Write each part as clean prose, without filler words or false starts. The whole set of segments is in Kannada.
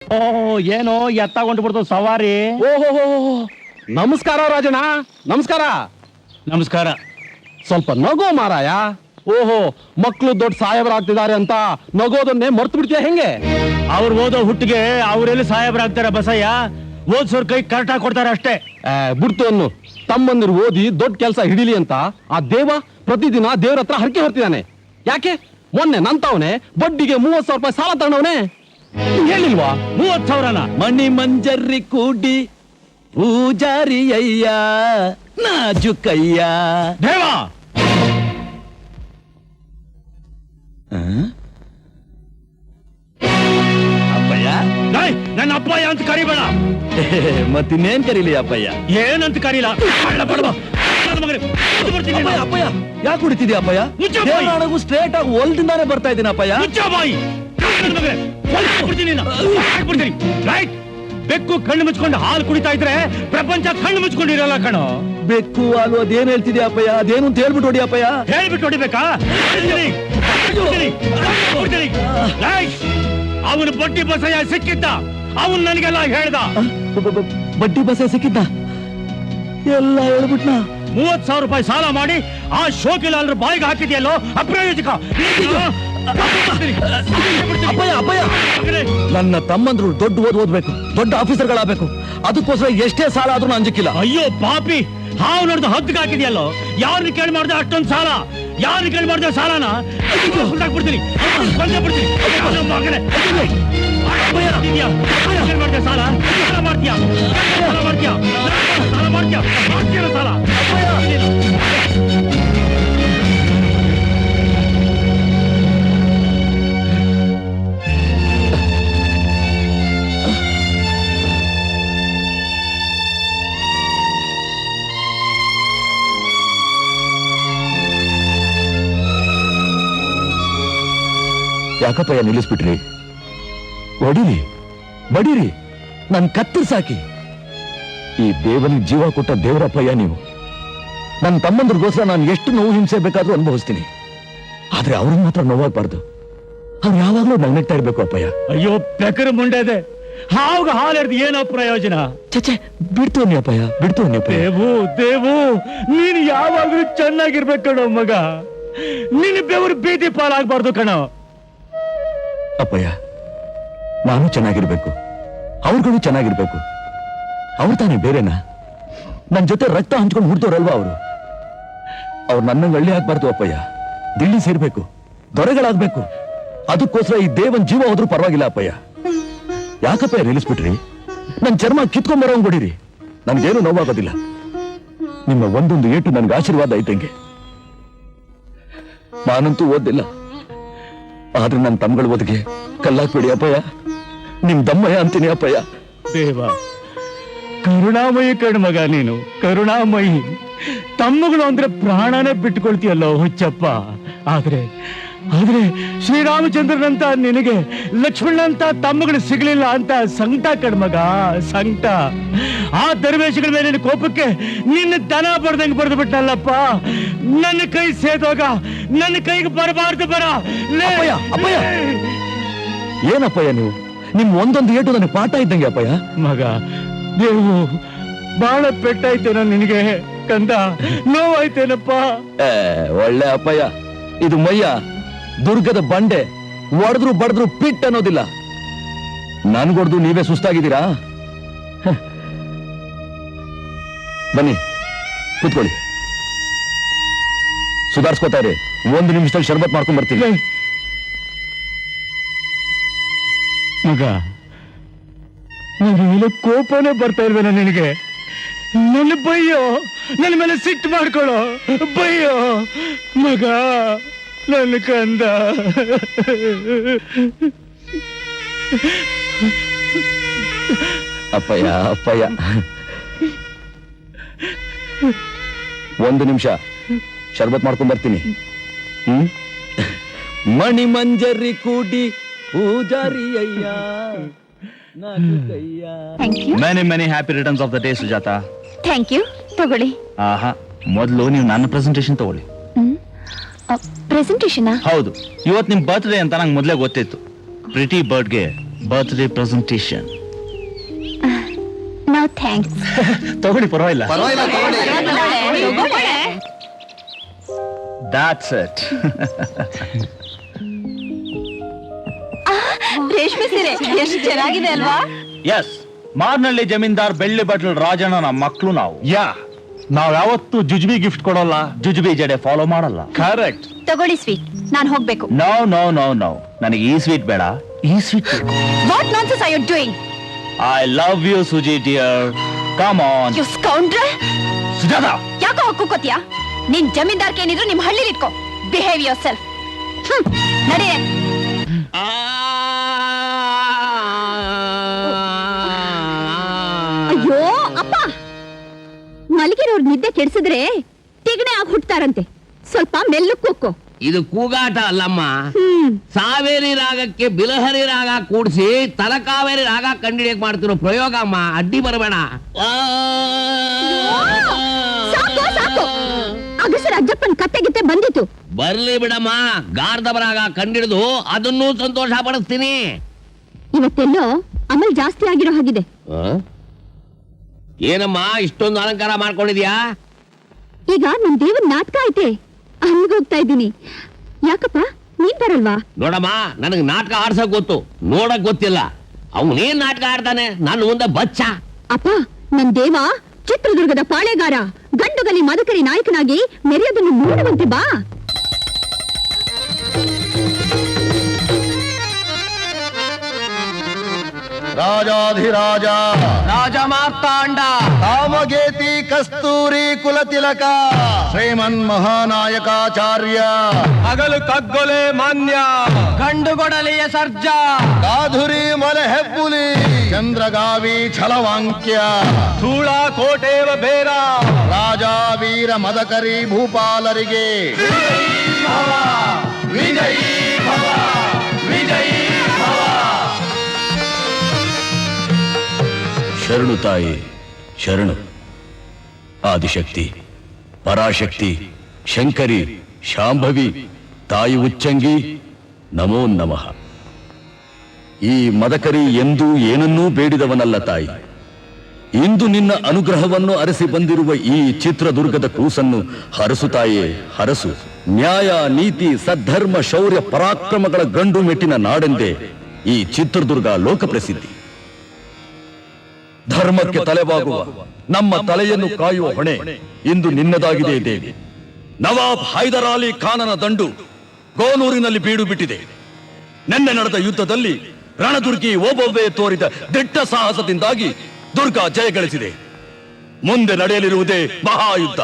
ಓಹೋ ಏನೋ ಎತ್ತಾಗೊಂಡು ಬಿಡ್ತು ಸವಾರಿ. ಓಹೋ ನಮಸ್ಕಾರ ರಾಜಣ್ಣ. ನಮಸ್ಕಾರ. ನಮಸ್ಕಾರ. ಸ್ವಲ್ಪ ನಗೋ ಮಾರಾಯ. ಓಹೋ ಮಕ್ಕಳು ದೊಡ್ಡ ಸಾಹೇಬರಾಗ್ತಿದ್ದಾರೆ ಅಂತ ನಗೋದನ್ನೇ ಮರ್ತು ಬಿಡ್ತೀಯ ಹೆಂಗೆ? ಅವ್ರು ಓದೋ ಹುಟ್ಟಿಗೆ ಅವರೆಲ್ಲಿ ಸಾಹೇಬರಾಗ್ತಾರೆ ಬಸಯ್ಯ. ಓದ್ಸೋರ್ ಕೈ ಕರೆಕ್ಟಾಗಿ ಕೊಡ್ತಾರೆ ಅಷ್ಟೇ. ಬಿಡ್ತು ಅನ್ನು. ತಮ್ಮಂದಿರು ಓದಿ ದೊಡ್ಡ ಕೆಲಸ ಹಿಡಿಲಿ ಅಂತ ಆ ದೇವ ಪ್ರತಿದಿನ ದೇವ್ರ ಹತ್ರ ಹರಕೆ ಹೊರ್ತಿದ್ದಾನೆ. ಯಾಕೆ? ಮೊನ್ನೆ ನಂತವನೆ ಬಡ್ಡಿಗೆ 30,000 ರೂಪಾಯಿ ಸಾಲ ತಗೊಂಡವನೆ. ಹೇಳಿಲ್ವಾ? 30,000ನ ಮಣಿ ಮಂಜರ್ರಿ ಕೂಡಿ ಪೂಜಾರಿ ಅಯ್ಯ ನಾಜುಕಯ್ಯ. ದೇವ ಅಪ್ಪಯ್ಯ. ನನ್ನ ಅಪ್ಪಯ್ಯ ಅಂತ ಕರಿಬೇಡ. ಮತ್ತಿನ್ನೇನ್ ಕರೀಲಿ ಅಪ್ಪಯ್ಯ? ಏನಂತ ಕರೀಲ. ಅಪ್ಪಯ್ಯ ಯಾಕೆ ಕುಡಿತಿದ್ಯಾ ಅಪ್ಪಯ್ಯ? ನನಗೂ ಸ್ಟ್ರೇಟ್ ಆಗಿ ಹೊಲ್ದಿಂದಾನೆ ಬರ್ತಾ ಇದ್ದೀನಿ ಅಪ್ಪಯ್ಯ. ಬೆಕ್ಕು ಕಣ್ಣು ಮುಚ್ಕೊಂಡು ಹಾಲು ಕುಡಿತಾ ಇದ್ರೆ ಪ್ರಪಂಚ ಕಣ್ಣು ಮುಚ್ಕೊಂಡಿರಲ್ಲ ಕಣೋ. ಬೆಕ್ಕು ಹಾಲು ಅದೇನ್ ಹೇಳ್ತಿದ್ಯಾ ಅಪ್ಪಯ್ಯ? ಅದೇನು ಅಂತ ಹೇಳ್ಬಿಟ್ಟು ಹೊಡಿ ಅಪ್ಪಯ್ಯ. ಹೇಳ್ಬಿಟ್ಟು ಹೊಡಿಬೇಕಾ? ಅವನು ಬಡ್ಡಿ ಬಸಯ್ಯ ಸಿಕ್ಕಿದ್ದ. ಅವನು ನನಗೆಲ್ಲ ಹೇಳ್ದ. ಬಡ್ಡಿ ಬಸ ಸಿಕ್ಕಿದ್ದ ಎಲ್ಲ ಹೇಳ್ಬಿಟ್ನಾ? 30,000 ರೂಪಾಯಿ ಸಾಲ ಮಾಡಿ ಆ ಶೋಕಿಲಾಲ್ರ ಬಾಯಿಗೆ ಹಾಕಿದ್ಯಲ್ಲೋ ಅಪ್ರಯೋಜಕ. ಅಪ್ಪಯ್ಯ ಅಪ್ಪಯ್ಯ, ನನ್ನ ತಮ್ಮಂದ್ರು ದೊಡ್ಡ ಓದ್ಬೇಕು, ದೊಡ್ಡ ಆಫೀಸರ್ಗಳಾಗಬೇಕು. ಅದಕ್ಕೋಸ್ಕರ ಎಷ್ಟೇ ಸಾಲ ಆದ್ರೂ ಅಂಜಕ್ಕಿಲ್ಲ. ಅಯ್ಯೋ ಪಾಪಿ, ಹಾವು ನೋಡ್ದು ಹದ್ದಿಗೆ ಹಾಕಿದ್ಯಲ್ಲೋ. ಯಾರನ್ನ ಕೇಳಿ ಮಾಡ್ದೆ ಅಷ್ಟೊಂದು ಸಾಲ? ಯಾರನ್ನ ಕೇಳಿ ಮಾಡ್ದೆ ಸಾಲನ? ಬಿಡ್ತೀನಿ ಮಾಡ್ದೆ ಸಾಲ. ಮಾಡ್ತೀಯಾ ಮಾಡ್ತೀಯಾ ಮಾಡ್ತೀಯ ಸಾಲ. ಯಾಕಪ್ಪಯ್ಯ ನಿಲ್ಲಿಸ್ಬಿಟ್ರಿ? ಹೊಡಿರಿ ಬಡೀರಿ, ನನ್ ಕತ್ತರಿಸಾಕಿ. ಈ ದೇವನಿಗೆ ಜೀವ ಕೊಟ್ಟ ದೇವರಪ್ಪಯ್ಯ ನೀವು. ನನ್ನ ತಮ್ಮಂದ್ರಿಗೋಸ್ಕರ ನಾನು ಎಷ್ಟು ನೋವು ಹಿಂಸೆ ಬೇಕಾದ್ರೂ ಅನುಭವಿಸ್ತೀನಿ. ಆದ್ರೆ ಅವ್ರನ್ನ ಮಾತ್ರ ನೋವಾಗಬಾರ್ದು. ಅವ್ರು ಯಾವಾಗ್ಲೂ ನಗ್ನಗ್ತಾ ಇರ್ಬೇಕು ಅಪ್ಪಯ್ಯ. ಅಯ್ಯೋ ಬೆಕರು ಮುಂಡೆದೆ, ಹಾವು ಹಾಲೆರ್ದು ಏನೋ ಪ್ರಯೋಜನ? ಚಚೆ ಬಿಡ್ತು ಅಪ್ಪಯ್ಯ, ಬಿಡ್ತು ಅಪ್ಪಯ್ಯ. ದೇವು ನೀನು ಯಾವಾಗ್ಲೂ ಚೆನ್ನಾಗಿರ್ಬೇಕು ಕಣೋ ಮಗ. ನಿನ್ನ ಬೆವರು ಬೀದಿ ಪಾಲಾಗಬಾರ್ದು ಕಣೋ. ಅಪ್ಪಯ್ಯ ನಾನು ಚೆನ್ನಾಗಿರ್ಬೇಕು, ಅವ್ರುಗಳು ಚೆನ್ನಾಗಿರ್ಬೇಕು. ಅವ್ರು ತಾನೇ ಬೇರೆನಾ? ನನ್ ಜೊತೆ ರಕ್ತ ಹಂಚ್ಕೊಂಡು ಹುಡ್ತವ್ರಲ್ವಾ ಅವರು? ಅವ್ರು ನನ್ನಂಗೆ ಹಳ್ಳಿ ಆಗ್ಬಾರ್ದು ಅಪ್ಪಯ್ಯ. ದಿಲ್ಲಿ ಸೇರ್ಬೇಕು, ದೊರೆಗಳಾಗ್ಬೇಕು. ಅದಕ್ಕೋಸ್ಕರ ಈ ದೇವನ್ ಜೀವ ಹೋದ್ರೂ ಪರವಾಗಿಲ್ಲ ಅಪ್ಪಯ್ಯ. ಯಾಕಪ್ಪಯ್ಯ ನಿಲ್ಲಿಸ್ಬಿಟ್ರಿ? ನನ್ ಚರ್ಮ ಕಿತ್ಕೊಂಡ್ಬರೋಂಗ್ ಬಿಡಿರಿ, ನನ್ಗೇನು ನೋವಾಗೋದಿಲ್ಲ. ನಿಮ್ಮ ಒಂದೊಂದು ಏಟು ನನ್ಗೆ ಆಶೀರ್ವಾದ ಐತಂಗೆ. ನಾನಂತೂ ಓದಿಲ್ಲ, ಆದ್ರೆ ನನ್ನ ತಮ್ಮಗಳ ಓದಿಗೆ ಕಲ್ಲಾಕ್ಬಿಡಿ ಅಪ್ಪಯ್ಯ. ನಿಮ್ ದಮ್ಮಯ್ಯ ಅಂತೀನಿ ಅಪ್ಪಯ್ಯ. ದೇವ ಕರುಣಾಮಯಿ ಕಣ್ಮಗ ನೀನು, ಕರುಣಾಮಯಿ. ತಮ್ಮಗಳು ಅಂದ್ರೆ ಪ್ರಾಣನೇ ಬಿಟ್ಕೊಳ್ತೀಯಲ್ಲೋ ಹುಚ್ಚಪ್ಪ. ಆದ್ರೆ ಆದ್ರೆ ಶ್ರೀರಾಮಚಂದ್ರನಂತ ನಿನಗೆ ಲಕ್ಷ್ಮಣನಂತ ತಮ್ಮಗಳು ಸಿಗ್ಲಿಲ್ಲ ಅಂತ ಸಂಕಟ ಕಣ್ಮಗ, ಸಂಕಟ. ಆ ದರ್ವೇಶಗಳ ಮೇಲೆ ಕೋಪಕ್ಕೆ ನಿನ್ನ ದನ ಬರ್ದಂಗೆ ಬರೆದು ಬಿಟ್ಟಲ್ಲಪ್ಪ. ನನ್ನ ಕೈ ಸೇದೋಗ ನನ್ನ ಕೈಗೆ ಬರಬಾರ್ದು ಬರ. ಅಪ್ಪಯ್ಯ ಅಪ್ಪಯ್ಯ, ಏನಪ್ಪಯ್ಯ ನೀವು? ನಿಮ್ ಒಂದೊಂದು ಏಟು ನನಗೆ ಪಾಠ ಇದ್ದಂಗೆ ಅಪ್ಪಯ್ಯ. ಮಗ ದೇವು, ಬಹಳ ಪೆಟ್ಟಾಯ್ತೇನೋ ನಿನಗೆ ಕಂದ? ನೋವಾಯ್ತೇನಪ್ಪ? ಒಳ್ಳೆ ಅಪ್ಪಯ್ಯ. ಇದು ಮಯ್ಯ ದುರ್ಗದ ಬಂಡೆ, ಒಡೆದ್ರು ಬಡದ್ರು ಪಿಟ್ ಅನ್ನೋದಿಲ್ಲ. ನನ್ಗೊಡ್ದು ನೀವೇ ಸುಸ್ತಾಗಿದ್ದೀರಾ? ಬನ್ನಿ ಕೂತ್ಕೊಳ್ಳಿ, ಸುಧಾರಿಸ್ಕೋತಾ ಇರಿ. 1 ನಿಮಿಷದಲ್ಲಿ ಶರ್ಬತ್ ಮಾಡ್ಕೊಂಡ್ ಬರ್ತೀನಿ. ಮಗ ನನ್ನ ಮೇಲೆ ಕೋಪನೇ ಬರ್ತಾ ಇಲ್ವೇನ ನಿನಗೆ? ನನ್ನ ಬಯ್ಯೋ, ನನ್ನ ಮೇಲೆ ಸಿಟ್ಟು ಮಾಡ್ಕೊಳ್ಳೋ, ಬಯ್ಯೋ ಮಗ, ನನ್ನ ಕಂದ. ಅಪ್ಪಯ್ಯ ಅಪ್ಪಯ್ಯ, 1 ನಿಮಿಷ ಶರ್ಬತ್ ಮಾಡ್ಕೊಂಡ್ ಬರ್ತೀನಿ. ಮಣಿ ಮಂಜರಿ ಕೂಡಿ ಪೂಜಾರಿ ಅಯ್ಯ. Many many happy returns of the day Sujatha. Thank you. ತಗೊಳ್ಳಿ. ಆಹಾ, ಮೊದಲು ನೀವು ನನ್ನ ಪ್ರೆಸೆಂಟೇಶನ್ ತಗೊಳ್ಳಿ. ಪ್ರೆಸೆಂಟೇಶನ್? ಹೌದು, ಇವತ್ತು ನಿಮ್ ಬರ್ತ್ಡೇ ಅಂತ ನಂಗೆ ಮೊದಲೇ ಗೊತ್ತಿತ್ತು. ಪ್ರಿಟಿ ಬರ್ಡ್ಗೆ ಬರ್ತ್ಡೇ ಪ್ರೆಸೆಂಟೇಷನ್. No thanks. ತಗೊಳ್ಳಿ, ಪರವಾಗಿಲ್ಲ. That's it. ರೇಷ್ಮೆ ಸೀರೆ ಎಷ್ಟು ಚೆನ್ನಾಗಿದೆ ಅಲ್ವಾ? ಎಸ್, ಮಾರ್ನಳ್ಳಿ ಜಮೀನ್ದಾರ್ ಬೆಳ್ಳಿ ಬಟ್ಲು ರಾಜಣ್ಣನ ಮಕ್ಕಳು ನಾವು. ನಾವ್ ಯಾವತ್ತು ಜುಜ್ಬಿ ಗಿಫ್ಟ್ ಕೊಡೋಲ್ಲ, ಜುಜುಬಿ ಜಡೆ ಫಾಲೋ ಮಾಡಲ್ಲ. ಕರೆಕ್ಟ್. ತಗೊಳ್ಳಿ ಸ್ವೀಟ್, ನಾನು ಹೋಗ್ಬೇಕು. ನೋ ನೋ ನೋ ನೋ, ನನಗೆ ಈ ಸ್ವೀಟ್ ಬೇಡ, ಈ sweet. What nonsense are you doing? I love you Suji dear, come on. You scoundrel. Sujata, ಯಾಕೋ ಹಕ್ಕುಕೋತಿಯಾ? ನಿನ್ ಜಮೀನ್ದಾರ್ಗೆ ಏನಿದ್ರು ನಿಮ್ ಹಳ್ಳಿಲಿ ಇಟ್ಕೋ. Behave yourself. ನಡಿಯೇ. ಅಯ್ಯೋ ಅಪ್ಪ, ಮಲಗಿರೋರ್ ನಿದ್ದೆ ಕೆಡಿಸಿದ್ರೆ ತಿಗಣೆ ಆಗಿ ಹುಟ್ತಾರಂತೆ. ಸ್ವಲ್ಪ ಮೆಲ್ಲಕ್ಕೆ ಕೂಕ್ಕೋ. ಇದು ಕೂಗಾಟ ಅಲ್ಲಮ್ಮ, ಸಾವೇರಿ ರಾಗಕ್ಕೆ ಬಿಲಹರಿ ರಾಗ ಕೂಡಿಸಿ ತಲಕಾವೇರಿ ರಾಗ ಕಂಡಿಡಿಯಕ್ ಮಾಡ್ತಿರೋ ಪ್ರಯೋಗ ಅಮ್ಮ. ಅಡ್ಡಿ ಬರಬೇಡ. ಸಾಕು ಸಾಕು, ಅಗಸರ ಅಜ್ಜಪ್ಪನ್ ಕತ್ತೆಗಿತ್ತೆ ಬಂದಿತ್ತು. ಬರ್ಲಿ ಬಿಡಮ್ಮ, ಗಾರ್ಧಬ ರಾಗ ಕಂಡಿಡಿದು ಅದನ್ನೂ ಸಂತೋಷ ಪಡಿಸ್ತೀನಿ. ಇವತ್ತೆಲ್ಲೋ ಅಮಲ್ ಜಾಸ್ತಿ ಆಗಿರೋ ಹಾಗಿದೆ. ಏನಮ್ಮ ಇಷ್ಟೊಂದು ಅಲಂಕಾರ ಮಾಡ್ಕೊಂಡಿದ್ಯಾ? ಈಗ ನಮ್ ದೇವನ್ ನಾಟಕ ಐತೆ, ಅಲ್ಲಿಗೋಗ್ತಾ ಇದ್ದೀನಿ. ಯಾಕಪ್ಪ ನೀನ್ ಬರಲ್ವಾ? ನೋಡಮ್ಮ, ನನಗ್ ನಾಟಕ ಆಡ್ಸಕ್ ಗೊತ್ತು, ನೋಡಕ್ ಗೊತ್ತಿಲ್ಲ. ಅವನೇನ್ ನಾಟಕ ಆಡ್ತಾನೆ ನನ್ನ ಮುಂದೆ ಬಚ್ಚ. ಅಪ್ಪ, ನನ್ ದೇವ ಚಿತ್ರದುರ್ಗದ ಪಾಳೆಗಾರ, ಗಂಡುಗಲಿ ಮದಕರಿ ನಾಯಕನಾಗಿ ಮೆರೆಯೋದನ್ನು ನೋಡುವಂತೆ ಬಾ. ರಾಜಾಧಿರಾಜ ರಾಜ ಮಾರ್ತಾಂಡ, ಕಾಮಗೇತಿ ಕಸ್ತೂರಿ ಕುಲತಿಲಕ ಶ್ರೀಮನ್ ಮಹಾನಾಯಕಾಚಾರ್ಯ ಹಗಲು ಕಗ್ಗೊಲೆ ಮಾನ್ಯ, ಗಂಡುಗೊಡಲಿಯ ಸರ್ಜ, ಗಾಧುರಿ ಮಲೆ ಹೆಬ್ಬುಲಿ ಚಂದ್ರಗಾವಿ ಛಲವಾಂಕ್ಯ ಧೂಳ ಕೋಟೇವ ಬೇರ, ರಾಜ ವೀರ ಮದಕರಿ ಭೂಪಾಲರಿಗೆ ವಿಜಯೀ ಭವ, ವಿಜಯೀ ಭವ. ಶರಣು ತಾಯಿ ಶರಣು. ಆದಿಶಕ್ತಿ, ಪರಾಶಕ್ತಿ, ಶಂಕರಿ, ಶಾಂಭವಿ, ತಾಯಿ ಉಚ್ಚಂಗಿ, ನಮೋ ನಮಃ. ಈ ಮದಕರಿ ಎಂದೂ ಏನನ್ನೂ ಬೇಡಿದವನಲ್ಲ ತಾಯಿ. ಇಂದು ನಿನ್ನ ಅನುಗ್ರಹವನ್ನು ಅರಸಿ ಬಂದಿರುವ ಈ ಚಿತ್ರದುರ್ಗದ ಕೂಸನ್ನು ಹರಸು ತಾಯೇ, ಹರಸು. ನ್ಯಾಯ, ನೀತಿ, ಸದ್ಧರ್ಮ, ಶೌರ್ಯ, ಪರಾಕ್ರಮಗಳ ಗಂಡು ಮೆಟ್ಟಿನ ನಾಡೆಂದೇ ಈ ಚಿತ್ರದುರ್ಗ ಲೋಕಪ್ರಸಿದ್ಧಿ. ಧರ್ಮಕ್ಕೆ ತಲೆಬಾಗುವ ನಮ್ಮ ತಲೆಯನ್ನು ಕಾಯುವ ಹೊಣೆ ಇಂದು ನಿನ್ನದಾಗಿದೆ ದೇವಿ. ನವಾಬ್ ಹೈದರ್ ಅಲಿ ಖಾನನ ದಂಡು ಗೋನೂರಿನಲ್ಲಿ ಬೀಡು ಬಿಟ್ಟಿದೆ. ನಿನ್ನೆ ನಡೆದ ಯುದ್ಧದಲ್ಲಿ ರಣದುರ್ಗಿ ಓಬವ್ವೆ ತೋರಿದ ದಿಟ್ಟ ಸಾಹಸದಿಂದಾಗಿ ದುರ್ಗ ಜಯ ಗಳಿಸಿದೆ. ಮುಂದೆ ನಡೆಯಲಿರುವುದೇ ಮಹಾಯುದ್ಧ.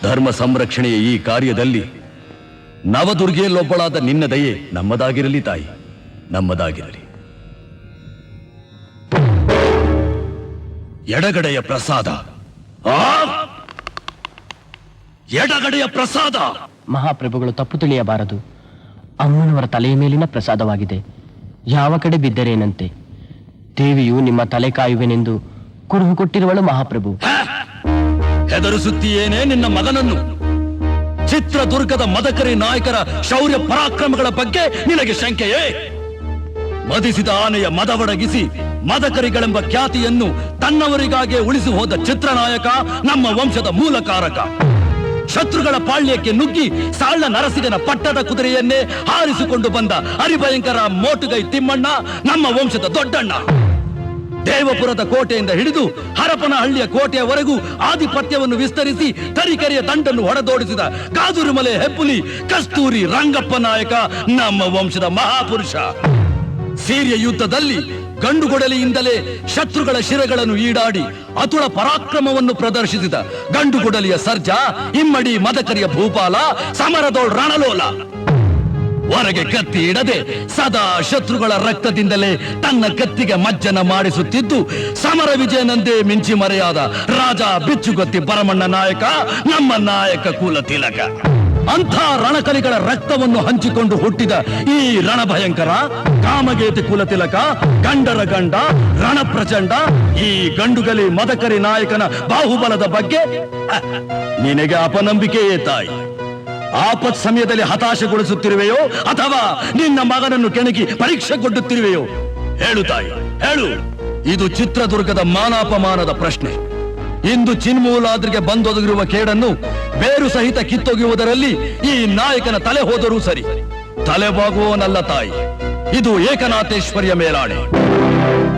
ಧರ್ಮ ಸಂರಕ್ಷಣೆಯ ಈ ಕಾರ್ಯದಲ್ಲಿ ನವದುರ್ಗಿಯಲ್ಲೊಬ್ಬಳಾದ ನಿನ್ನ ದಯೆ ನಮ್ಮದಾಗಿರಲಿ ತಾಯಿ, ನಮ್ಮದಾಗಿರಲಿ. ಎಡಗಡೆಯ ಪ್ರಸಾದ, ಎಡಗಡೆಯ ಪ್ರಸಾದ. ಮಹಾಪ್ರಭುಗಳು ತಪ್ಪು ತಿಳಿಯಬಾರದು. ಅಮ್ಮನವರ ತಲೆಯ ಮೇಲಿನ ಪ್ರಸಾದವಾಗಿದೆ. ಯಾವ ಕಡೆ ಬಿದ್ದರೇನಂತೆ. ದೇವಿಯು ನಿಮ್ಮ ತಲೆ ಕಾಯುವೆನೆಂದು ಕುರುಹು ಕೊಟ್ಟಿರುವಳು ಮಹಾಪ್ರಭು. ಹೆದರಿಸುತ್ತೀಯೇನೆ ನಿನ್ನ ಮಗನನ್ನು? ಚಿತ್ರದುರ್ಗದ ಮದಕರಿ ನಾಯಕರ ಶೌರ್ಯ ಪರಾಕ್ರಮಗಳ ಬಗ್ಗೆ ನಿನಗೆ ಶಂಕೆಯೇ? ಮದಿಸಿದ ಆನೆಯ ಮದವಡಗಿಸಿ ಮದಕರಿಗಳೆಂಬ ಖ್ಯಾತಿಯನ್ನು ತನ್ನವರಿಗಾಗೆ ಉಳಿಸಿ ಹೋದ ಚಿತ್ರನಾಯಕ ನಮ್ಮ ವಂಶದ ಮೂಲಕಾರಕ. ಶತ್ರುಗಳ ಪಾಳ್ಯಕ್ಕೆ ನುಗ್ಗಿ ಸಾಳ್ಳ ನರಸಿಗನ ಪಟ್ಟದ ಕುದುರೆಯನ್ನೇ ಹಾರಿಸಿಕೊಂಡು ಬಂದ ಹರಿಭಯಂಕರ ಮೋಟುಗೈ ತಿಮ್ಮಣ್ಣ ನಮ್ಮ ವಂಶದ ದೊಡ್ಡಣ್ಣ. ದೇವಪುರದ ಕೋಟೆಯಿಂದ ಹಿಡಿದು ಹರಪನಹಳ್ಳಿಯ ಕೋಟೆಯವರೆಗೂ ಆಧಿಪತ್ಯವನ್ನು ವಿಸ್ತರಿಸಿ ತರೀಕೆರೆಯ ದಂಡನ್ನು ಹೊಡೆದೋಡಿಸಿದ ಗಾಜುರುಮಲೆ ಹೆಬ್ಬುಲಿ ಕಸ್ತೂರಿ ರಂಗಪ್ಪ ನಾಯಕ ನಮ್ಮ ವಂಶದ ಮಹಾಪುರುಷ. ಸೀರಿಯ ಯುದ್ಧದಲ್ಲಿ ಗಂಡುಗೊಡಲಿಯಿಂದಲೇ ಶತ್ರುಗಳ ಶಿರಗಳನ್ನು ಈಡಾಡಿ ಅತುಳ ಪರಾಕ್ರಮವನ್ನು ಪ್ರದರ್ಶಿಸಿದ ಗಂಡುಗೊಡಲಿಯ ಸರ್ಜಾ, ಇಮ್ಮಡಿ ಮದಕರಿಯ ಭೂಪಾಲ, ಸಮರದೋಳ್ ರಣಲೋಲ. ಹೊರಗೆ ಕತ್ತಿ ಇಡದೆ ಸದಾ ಶತ್ರುಗಳ ರಕ್ತದಿಂದಲೇ ತನ್ನ ಕತ್ತಿಗೆ ಮಜ್ಜನ ಮಾಡಿಸುತ್ತಿದ್ದು ಸಮರ ವಿಜಯನಂದೇ ಮಿಂಚಿ ಮರೆಯಾದ ರಾಜ ಬಿಚ್ಚುಗತ್ತಿ ಭರಮಣ್ಣ ನಾಯಕ ನಮ್ಮ ನಾಯಕ ಕುಲ ತಿಲಕ. ಅಂಥ ರಣಕಲಿಗಳ ರಕ್ತವನ್ನು ಹಂಚಿಕೊಂಡು ಹುಟ್ಟಿದ ಈ ರಣಭಯಂಕರ ಕಾಮಗೇತಿ ಕುಲ ತಿಲಕ, ಗಂಡರ ಗಂಡ, ರಣಪ್ರಚಂಡ, ಈ ಗಂಡುಗಲಿ ಮದಕರಿ ನಾಯಕನ ಬಾಹುಬಲದ ಬಗ್ಗೆ ನಿನಗೆ ಅಪನಂಬಿಕೆಯೇ ತಾಯಿ. ಆಪತ್ ಸಮಯದಲ್ಲಿ ಹತಾಶೆಗೊಳಿಸುತ್ತಿರುವೆಯೋ ಅಥವಾ ನಿನ್ನ ಮಗನನ್ನು ಕೆಣಕಿ ಪರೀಕ್ಷೆಗೊಡ್ಡುತ್ತಿರುವೆಯೋ? ಹೇಳು ತಾಯಿ, ಹೇಳು. ಇದು ಚಿತ್ರದುರ್ಗದ ಮಾನಾಪಮಾನದ ಪ್ರಶ್ನೆ. ಇಂದು ಚಿನ್ಮೂಲಾದ್ರಿಗೆ ಬಂದೊದಗಿರುವ ಕೇಡನ್ನು ಬೇರು ಸಹಿತ ಕಿತ್ತೊಗೆಯುವುದರಲ್ಲಿ ಈ ನಾಯಕನ ತಲೆ ಹೋದರೂ ಸರಿ, ತಲೆಬಾಗುವವನಲ್ಲ ತಾಯಿ. ಇದು ಏಕನಾಥೇಶ್ವರಿಯ ಮೇಲಾಣೆ.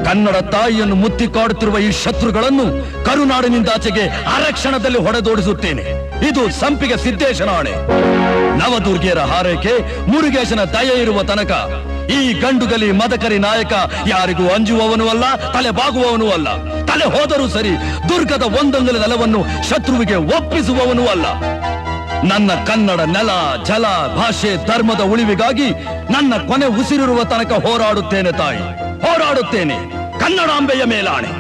ಕನ್ನಡ ತಾಯಿಯನ್ನು ಮುತ್ತಿಕಾಡುತ್ತಿರುವ ಈ ಶತ್ರುಗಳನ್ನು ಕರುನಾಡಿನಿಂದಾಚೆಗೆ ಆರಕ್ಷಣದಲ್ಲಿ ಹೊಡೆದೋಡಿಸುತ್ತೇನೆ. ಇದು ಸಂಪಿಗೆ ಸಿದ್ದೇಶನ ಆಣೆ. ನವದುರ್ಗಿಯರ ಹಾರೈಕೆ, ಮುರುಗೇಶನ ದಯೆ ಇರುವ ತನಕ ಈ ಗಂಡುಗಲಿ ಮದಕರಿ ನಾಯಕ ಯಾರಿಗೂ ಅಂಜುವವನೂ ಅಲ್ಲ, ತಲೆ ಬಾಗುವವನೂ ಅಲ್ಲ. ತಲೆ ಹೋದರೂ ಸರಿ, ದುರ್ಗದ ಒಂದೊಂದಲ ನೆಲವನ್ನು ಶತ್ರುವಿಗೆ ಒಪ್ಪಿಸುವವನೂ ಅಲ್ಲ. ನನ್ನ ಕನ್ನಡ ನೆಲ, ಜಲ, ಭಾಷೆ, ಧರ್ಮದ ಉಳಿವಿಗಾಗಿ ನನ್ನ ಕೊನೆ ಉಸಿರಿರುವ ತನಕ ಹೋರಾಡುತ್ತೇನೆ ತಾಯಿ, ಹೋರಾಡುತ್ತೇನೆ. ಕನ್ನಡಾಂಬೆಯ ಮೇಲಾಣೆ.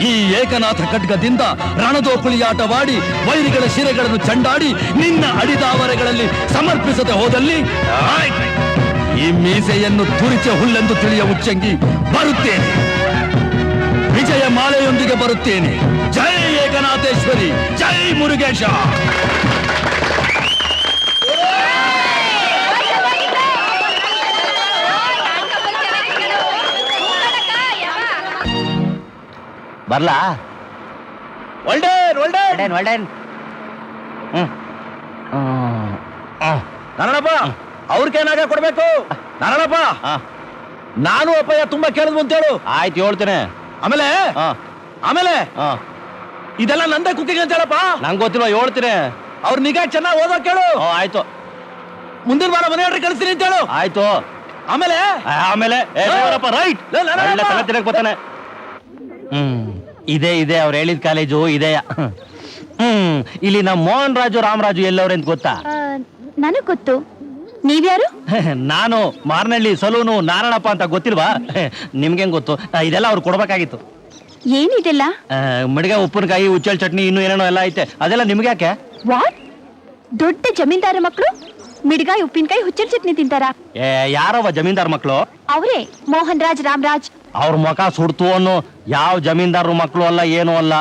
ಈ ಏಕನಾಥ ಖಡ್ಗದಿಂದ ರಣದೋಕುಳಿಯಾಟವಾಡಿ ವೈರಿಗಳ ಶಿರೆಗಳನ್ನು ಚಂಡಾಡಿ ನಿನ್ನ ಅಡಿದಾವರೆಗಳಲ್ಲಿ ಸಮರ್ಪಿಸದೆ ಹೋದಲ್ಲಿ ಈ ಮೀಸೆಯನ್ನು ತುರಿಚೆ ಹುಲ್ಲೆಂದು ತಿಳಿಯ ಉಚ್ಚಂಗಿ ಬರುತ್ತೇನೆ. ವಿಜಯ ಮಾಲೆಯೊಂದಿಗೆ ಬರುತ್ತೇನೆ. ಜೈ ಏಕನಾಥೇಶ್ವರಿ, ಜೈ ಮುರುಗೇಶ. ಬರ್ಲಾ? ನಾರಾಯಣಪ್ಪ, ಅವ್ರಿಗೇನಾಗ ಕೊಡ್ಬೇಕು? ನಾರಾಯಣಪ್ಪ, ನಾನು ಅಪ್ಪಯ್ಯ ತುಂಬಾ ಕೇಳಿದ್ವು ಅಂತೇಳು. ಆಯ್ತು, ಹೇಳ್ತೇನೆ. ಆಮೇಲೆ ಆಮೇಲೆ ಇದೆಲ್ಲ ನಂದೇ ಕುಕ್ಕಿಂಗ್ ಅಂತ ಹೇಳಪ್ಪ. ನಂಗೆ ಗೊತ್ತಿಲ್ವ, ಹೇಳ್ತೀನಿ. ಅವ್ರ ನಿಗಾ ಚೆನ್ನಾಗಿ ಓದೋ ಕೇಳು. ಆಯ್ತು, ಮುಂದಿನ ವಾರ ಮನೆ ಹೊರಗೆ ಕಳಿಸ್ತೀನಿ ಅಂತ ಹೇಳು. ಆಯ್ತು. ಆಮೇಲೆ ರೈಟ್ ಬರ್ತಾನೆ. ಇದೆ ಅವ್ರು ಹೇಳಿದ ಕಾಲೇಜು ಇದೆಯ. ಇಲ್ಲಿ ನಮ್ಮ ಮೋಹನ್ ರಾಜು ರಾಮರಾಜು ಎಲ್ಲವ್ರೆ ಅಂತ ಗೊತ್ತಾ? ನನಗ್ ಗೊತ್ತು. ನೀವ್ಯಾರು? ನಾನು ಮಾರ್ನಳ್ಳಿ ಸಲೂನು ನಾರಾಯಣಪ್ಪ ಅಂತ ಗೊತ್ತಿಲ್ವಾ? ನಿಮ್ಗೇನ್ ಗೊತ್ತು? ಇದೆಲ್ಲ ಅವ್ರು ಕೊಡ್ಬೇಕಾಗಿತ್ತು. ಏನಿದೆಲ್ಲ? ಮಡಿಗೆ ಉಪ್ಪಿನಕಾಯಿ, ಉಚ್ಚಲ್ ಚಟ್ನಿ, ಇನ್ನು ಏನೇನೋ ಎಲ್ಲ ಐತೆ. ಅದೆಲ್ಲ ನಿಮ್ಗೆ ಯಾಕೆ? ವಾಟ್? ದೊಡ್ಡ ಜಮೀನ್ದಾರ ಮಕ್ಕಳು ಮಿಡ್ಗಾಯಿ, ಉಪ್ಪಿನಕಾಯಿ, ಹುಚ್ಚಲ್ ಚಟ್ನಿ ತಿಂತಾರ? ಯಾರವ ಜಮೀನ್ದಾರ್ ಮಕ್ಕಳು? ಅವರೇ ಮೋಹನ್ ರಾಜ್ ರಾಮರಾಜ್. ಅವ್ರ ಮುಖ ಸುಡ್ತು ಅನ್ನೋ ಯಾವ ಜಮೀನ್ದಾರ ಮಕ್ಕಳು ಅಲ್ಲ, ಏನೂ ಅಲ್ಲ.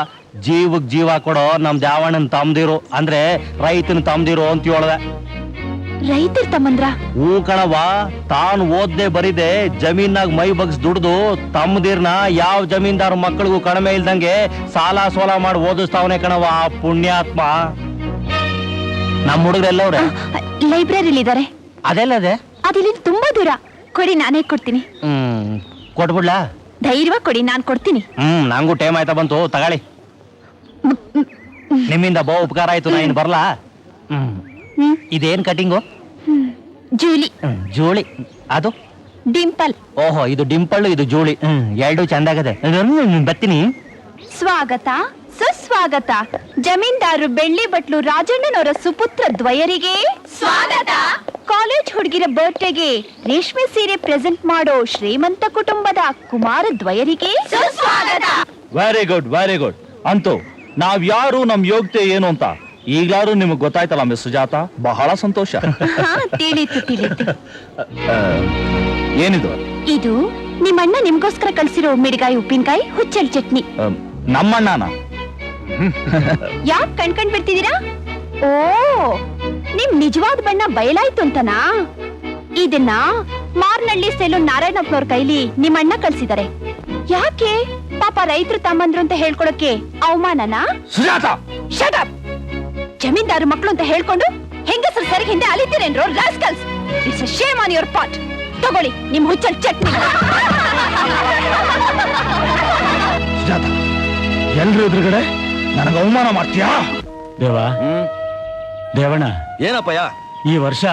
ಜೀವಕ್ ಜೀವ ಕೊಡೋ ನಮ್ ದ್ಯಾವಣ್ಣನ್ ತಮ್ದಿರು, ಅಂದ್ರೆ ರೈತನ ತಮ್ದಿರು ಅಂತ ಹೇಳ್ದೆ. ರೈತರ ತಮ್ಮಂದ್ರ? ಹೂ ಕಣವ, ತಾನು ಓದ್ದೆ ಬರಿದೆ ಜಮೀನಾಗ ಮೈ ಬಗ್ಸ್ ದುಡ್ದು ತಮ್ಮದಿರ್ನ ಯಾವ ಜಮೀನ್ದಾರ ಮಕ್ಕಳಿಗೂ ಕಡಿಮೆ ಇಲ್ದಂಗೆ ಸಾಲ ಸೋಲ ಮಾಡಿ ಓದಿಸ್ತಾವನೆ ಕಣವ ಆ ಪುಣ್ಯಾತ್ಮ. ನಮ್ಮ ಹುಡುಗರೆಲ್ಲವ್ರೆ ಲೈಬ್ರರಿಲಿ ಇದಾರೆ. ಅದೆಲ್ಲದೆ? ಅದಿಲ್ಲಿ ತುಂಬಾ ದೂರ. ಕೊಡಿ, ನಾನೇ ಕೊಡ್ತೀನಿ. ಕೊಟ್ಬಿಡ್ಲಾ? ಧೈರ್ಯವಾಗಿ ಕೊಡಿ, ನಾನ್ ಕೊಡ್ತೀನಿ. ನಂಗೂ ಟೈಮ್ ಆಯ್ತಾ ಬಂತು, ತಗೊಳ್ಳಿ. ನಿಮ್ಮಿಂದ ಬಹು ಉಪಕಾರ ಆಯ್ತು, ನಾ ಇನ್ ಬರ್ಲಾ? ಇದೇನ್ ಕಟಿಂಗು? ಜೂಲಿ. ಜೋಳಿ. ಅದು ಡಿಂಪಲ್. ಓಹೋ, ಇದು ಡಿಂಪಲ್, ಇದು ಜೋಳಿ. ಎರಡು ಚಂದ ಆಗದೆ. ಬರ್ತೀನಿ. ಸ್ವಾಗತ, ಸುಸ್ವಾಗತ. ಜಮೀನ್ದಾರು ಬೆಳ್ಳಿ ಬಟ್ಲು ರಾಜಣ್ಣನವರ ಸುಪುತ್ರ ದ್ವಯರಿಗೆ ಸ್ವಾಗತ. ಕಾಲೇಜ್ ಹುಡುಗಿರ ಬರ್ತ್ಡೇಗೆ ರೇಷ್ಮೆ ಸೀರೆ ಪ್ರೆಸೆಂಟ್ ಮಾಡೋ ಶ್ರೀಮಂತ ಕುಟುಂಬದ ಕುಮಾರ ದ್ವಯರಿಗೆ ಸುಸ್ವಾಗತ. Very good, very good. ಅಂತೂ ನಾವ್ ಯಾರು, ನಮ್ ಯೋಗ್ಯತೆ ಏನು ಅಂತ ಈಗ್ಲಾರು ನಿಮಗ್ ಗೊತ್ತಾಯ್ತಲ್ಲ ಮಿಸ್ ಸುಜಾತ, ಬಹಳ ಸಂತೋಷ. ತಿಳಿತು ತಿಳಿತು. ಏನಿದು? ಇದು ನಿಮ್ಮಣ್ಣ ನಿಮ್ಗೋಸ್ಕರ ಕಳ್ಸಿರೋ ಮಿಡ್ಗಾಯಿ, ಉಪ್ಪಿನಕಾಯಿ, ಹುಚ್ಚಲ್ ಚಟ್ನಿ. ನಮ್ಮಣ್ಣನ? ಯಾಕೆ ಕಣ್ಕಂಡ್ ಬಿಡ್ತಿದ್ದೀರಾ? ಓ, ನಿಮ್ ನಿಜವಾದ ಬಣ್ಣ ಬಯಲಾಯ್ತು ಅಂತನಾ? ಇದನ್ನ ಮಾರ್ನಳ್ಳಿ ಸೆಲೂನ್ ನಾರಾಯಣಪ್ಪನವ್ರ ಕೈಲಿ ನಿಮ್ಮಣ್ಣ ಕಳ್ಸಿದ್ದಾರೆ. ಯಾಕೆ? ಪಾಪ ರೈತರು ತಮ್ಮಂದ್ರು ಅಂತ ಹೇಳ್ಕೊಡಕ್ಕೆ ಅವಮಾನನಾ? Sujata, shut up. ಜಮೀನ್ದಾರು ಮಕ್ಕಳು ಅಂತ ಹೇಳ್ಕೊಂಡು ಹೆಂಗಸರು ಸರಿ ಹಿಂದೆ ಅಲಿತೀರೇನ್ರೋ rascals. It's a shame on your part. ತಗೊಳ್ಳಿ ನಿಮ್ ಹುಚ್ಚಲ್ ಚಟ್ನಿ. ಸುಜಾತ, ಎಲ್ರು ಎದುರುಗಡೆ ನನಗೆ ಅವಮಾನ ಮಾಡ್ತೀಯಾ? ದೇವಣ್ಣ, ಏನಪ್ಪಯ್ಯ? ಈ ವರ್ಷ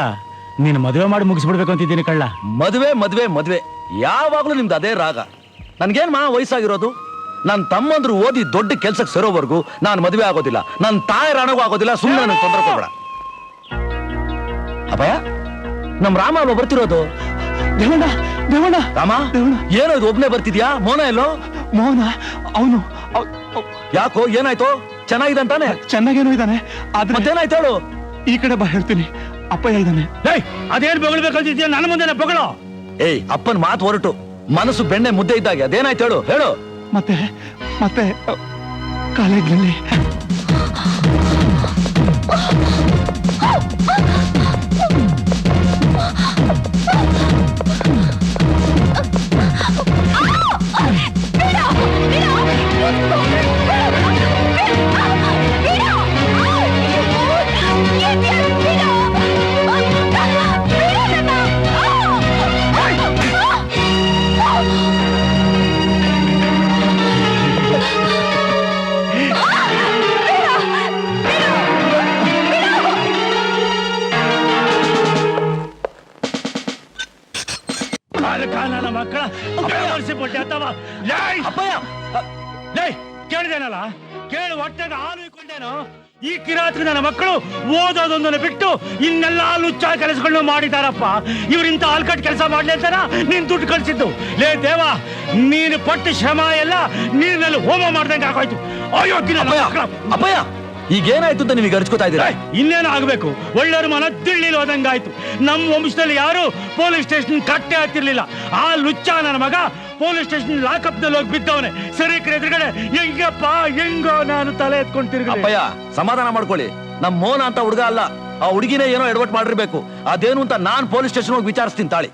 ನೀನು ಮದುವೆ ಮಾಡಿ ಮುಗಿಸ್ಬಿಡ್ಬೇಕು ಅಂತಿದ್ದೀನಿ ಕಳ್ಳ. ಮದುವೆ ಮದುವೆ ಮದುವೆ, ಯಾವಾಗ್ಲೂ ನಿಮ್ದು ಅದೇ ರಾಗ. ನನ್ಗೇನ್ ವಯಸ್ಸಾಗಿರೋದು? ನನ್ನ ತಮ್ಮಂದ್ರು ಓದಿ ದೊಡ್ಡ ಕೆಲ್ಸಕ್ಕೆ ಸೇರೋವರೆಗೂ ನಾನು ಮದುವೆ ಆಗೋದಿಲ್ಲ, ನನ್ನ ತಾಯಿ ರಾಣಗೂ ಆಗೋದಿಲ್ಲ. ಸುಮ್ಮನೆ ನನಗೆ ತೊಂದರೆ ಕೊಡಬೇಡ. ಅಪ್ಪಯ್ಯ, ನಮ್ ರಾಮ ಅಲ್ವ ಬರ್ತಿರೋದು? ದೇವಣ್ಣ, ದೇವಣ್ಣ, ರಾಮ, ಏನೋ ಇದು ಒಬ್ನೇ ಬರ್ತಿದ್ಯಾ? ಮೋನ ಎಲ್ಲೋ? ಮೋಹನ ಅವನು ಯಾಕೋ, ಏನಾಯ್ತು? ಚೆನ್ನಾಗಿದೆ ಅಂತಾನೆ? ಚೆನ್ನಾಗೇನೋ ಇದ್ದಾನೆ, ಆದ್ರೆ ಮತ್ತೇನಾಯ್ತು ಹೇಳು? ಈ ಕಡೆ ಬಾ, ಹೇಳ್ತೀನಿ. ಅಪ್ಪಯ್ಯ ಇದ್ದಾನೆ. ಅದೇನ್ ಬೊಗಳ್ಬೇಕಂತಿದ್ಯಾ? ನನ್ನ ಮುಂದೆ ಬೊಗಳು. ಏಯ್, ಅಪ್ಪನ್ ಮಾತು ಹೊರಟು, ಮನಸ್ಸು ಬೆಣ್ಣೆ ಮುದ್ದೆ ಇದ್ದಾಗೆ. ಅದೇನಾಯ್ತು ಹೇಳು, ಹೇಳು. ಮತ್ತೆ ಮತ್ತೆ ಕಾಲೇಜ್ನಲ್ಲಿ ಮಕ್ಕಳ ಪಟ್ಟೆ ಅಥವಾ ಕೇಳಿದೇನಲ್ಲ, ಕೇಳಿ ಹೊಟ್ಟೆಗೆ ಹಾಲು ಇಟ್ಕೊಂಡೇನು? ಈ ಕಿರಾತಕ ನನ್ನ ಮಕ್ಕಳು ಓದೋದೊಂದನ್ನು ಬಿಟ್ಟು ಇನ್ನೆಲ್ಲ ಲುಚ್ಚ ಕೆಲಸಗಳನ್ನ ಮಾಡಿದಾರಪ್ಪ. ಇವರಿಂತ ಆಲ್ಕಟ್ ಕೆಲಸ ಮಾಡ್ಲಿ ಅಂತಾರ ನೀನ್ ದುಡ್ಡು ಕಳ್ಸಿದ್ದು? ಲೇ ದೇವ, ನೀನು ಪಟ್ಟ ಶ್ರಮ ಎಲ್ಲ ನೀರಿನಲ್ಲಿ ಹೋಮ ಮಾಡ್ದಂಗೆ ಆಗೋಯ್ತು. ಅಯ್ಯೋ ಅಪ್ಪಯ್ಯ, ಈಗೇನಾಯ್ತು ಅಂತ ನೀವೀಗ ಅರ್ಚ್ಕೋತಾ ಇದ್ದೀರಾ? ಇನ್ನೇನು ಆಗ್ಬೇಕು, ಒಳ್ಳೆಯವ್ರ ಮನ ದಿಳ್ಳಿಲ್ ಹೋದಂಗಾಯ್ತು. ನಮ್ಮ ವಂಶದಲ್ಲಿ ಯಾರು ಪೊಲೀಸ್ ಸ್ಟೇಷನ್ ಕಟ್ಟೆ ಹತ್ತಿರ್ಲಿಲ್ಲ. ಆ ಲುಚ್ಚ ನನ್ನ ಮಗ ಪೊಲೀಸ್ ಸ್ಟೇಷನ್ ಲಾಕಪ್ ನಲ್ಲಿ ಹೋಗಿ ಬಿದ್ದವನೆ. ಸರಿ ಎದುರುಗಡೆ ಹೆಂಗಪ್ಪ ಹೆಂಗೋ ನಾನು ತಲೆ ಎತ್ಕೊಂಡು ತಿರುಗ. ಅಪ್ಪಯ್ಯ, ಸಮಾಧಾನ ಮಾಡ್ಕೊಳ್ಳಿ. ನಮ್ ಮೋನ ಅಂತ ಹುಡುಗ ಅಲ್ಲ, ಆ ಹುಡುಗಿನೇ ಏನೋ ಎಡವಟ್ ಮಾಡಿರ್ಬೇಕು. ಅದೇನು ಅಂತ ನಾನ್ ಪೊಲೀಸ್ ಸ್ಟೇಷನ್ ಹೋಗಿ ವಿಚಾರಿಸ್ತೀನಿ ತಾಳಿ.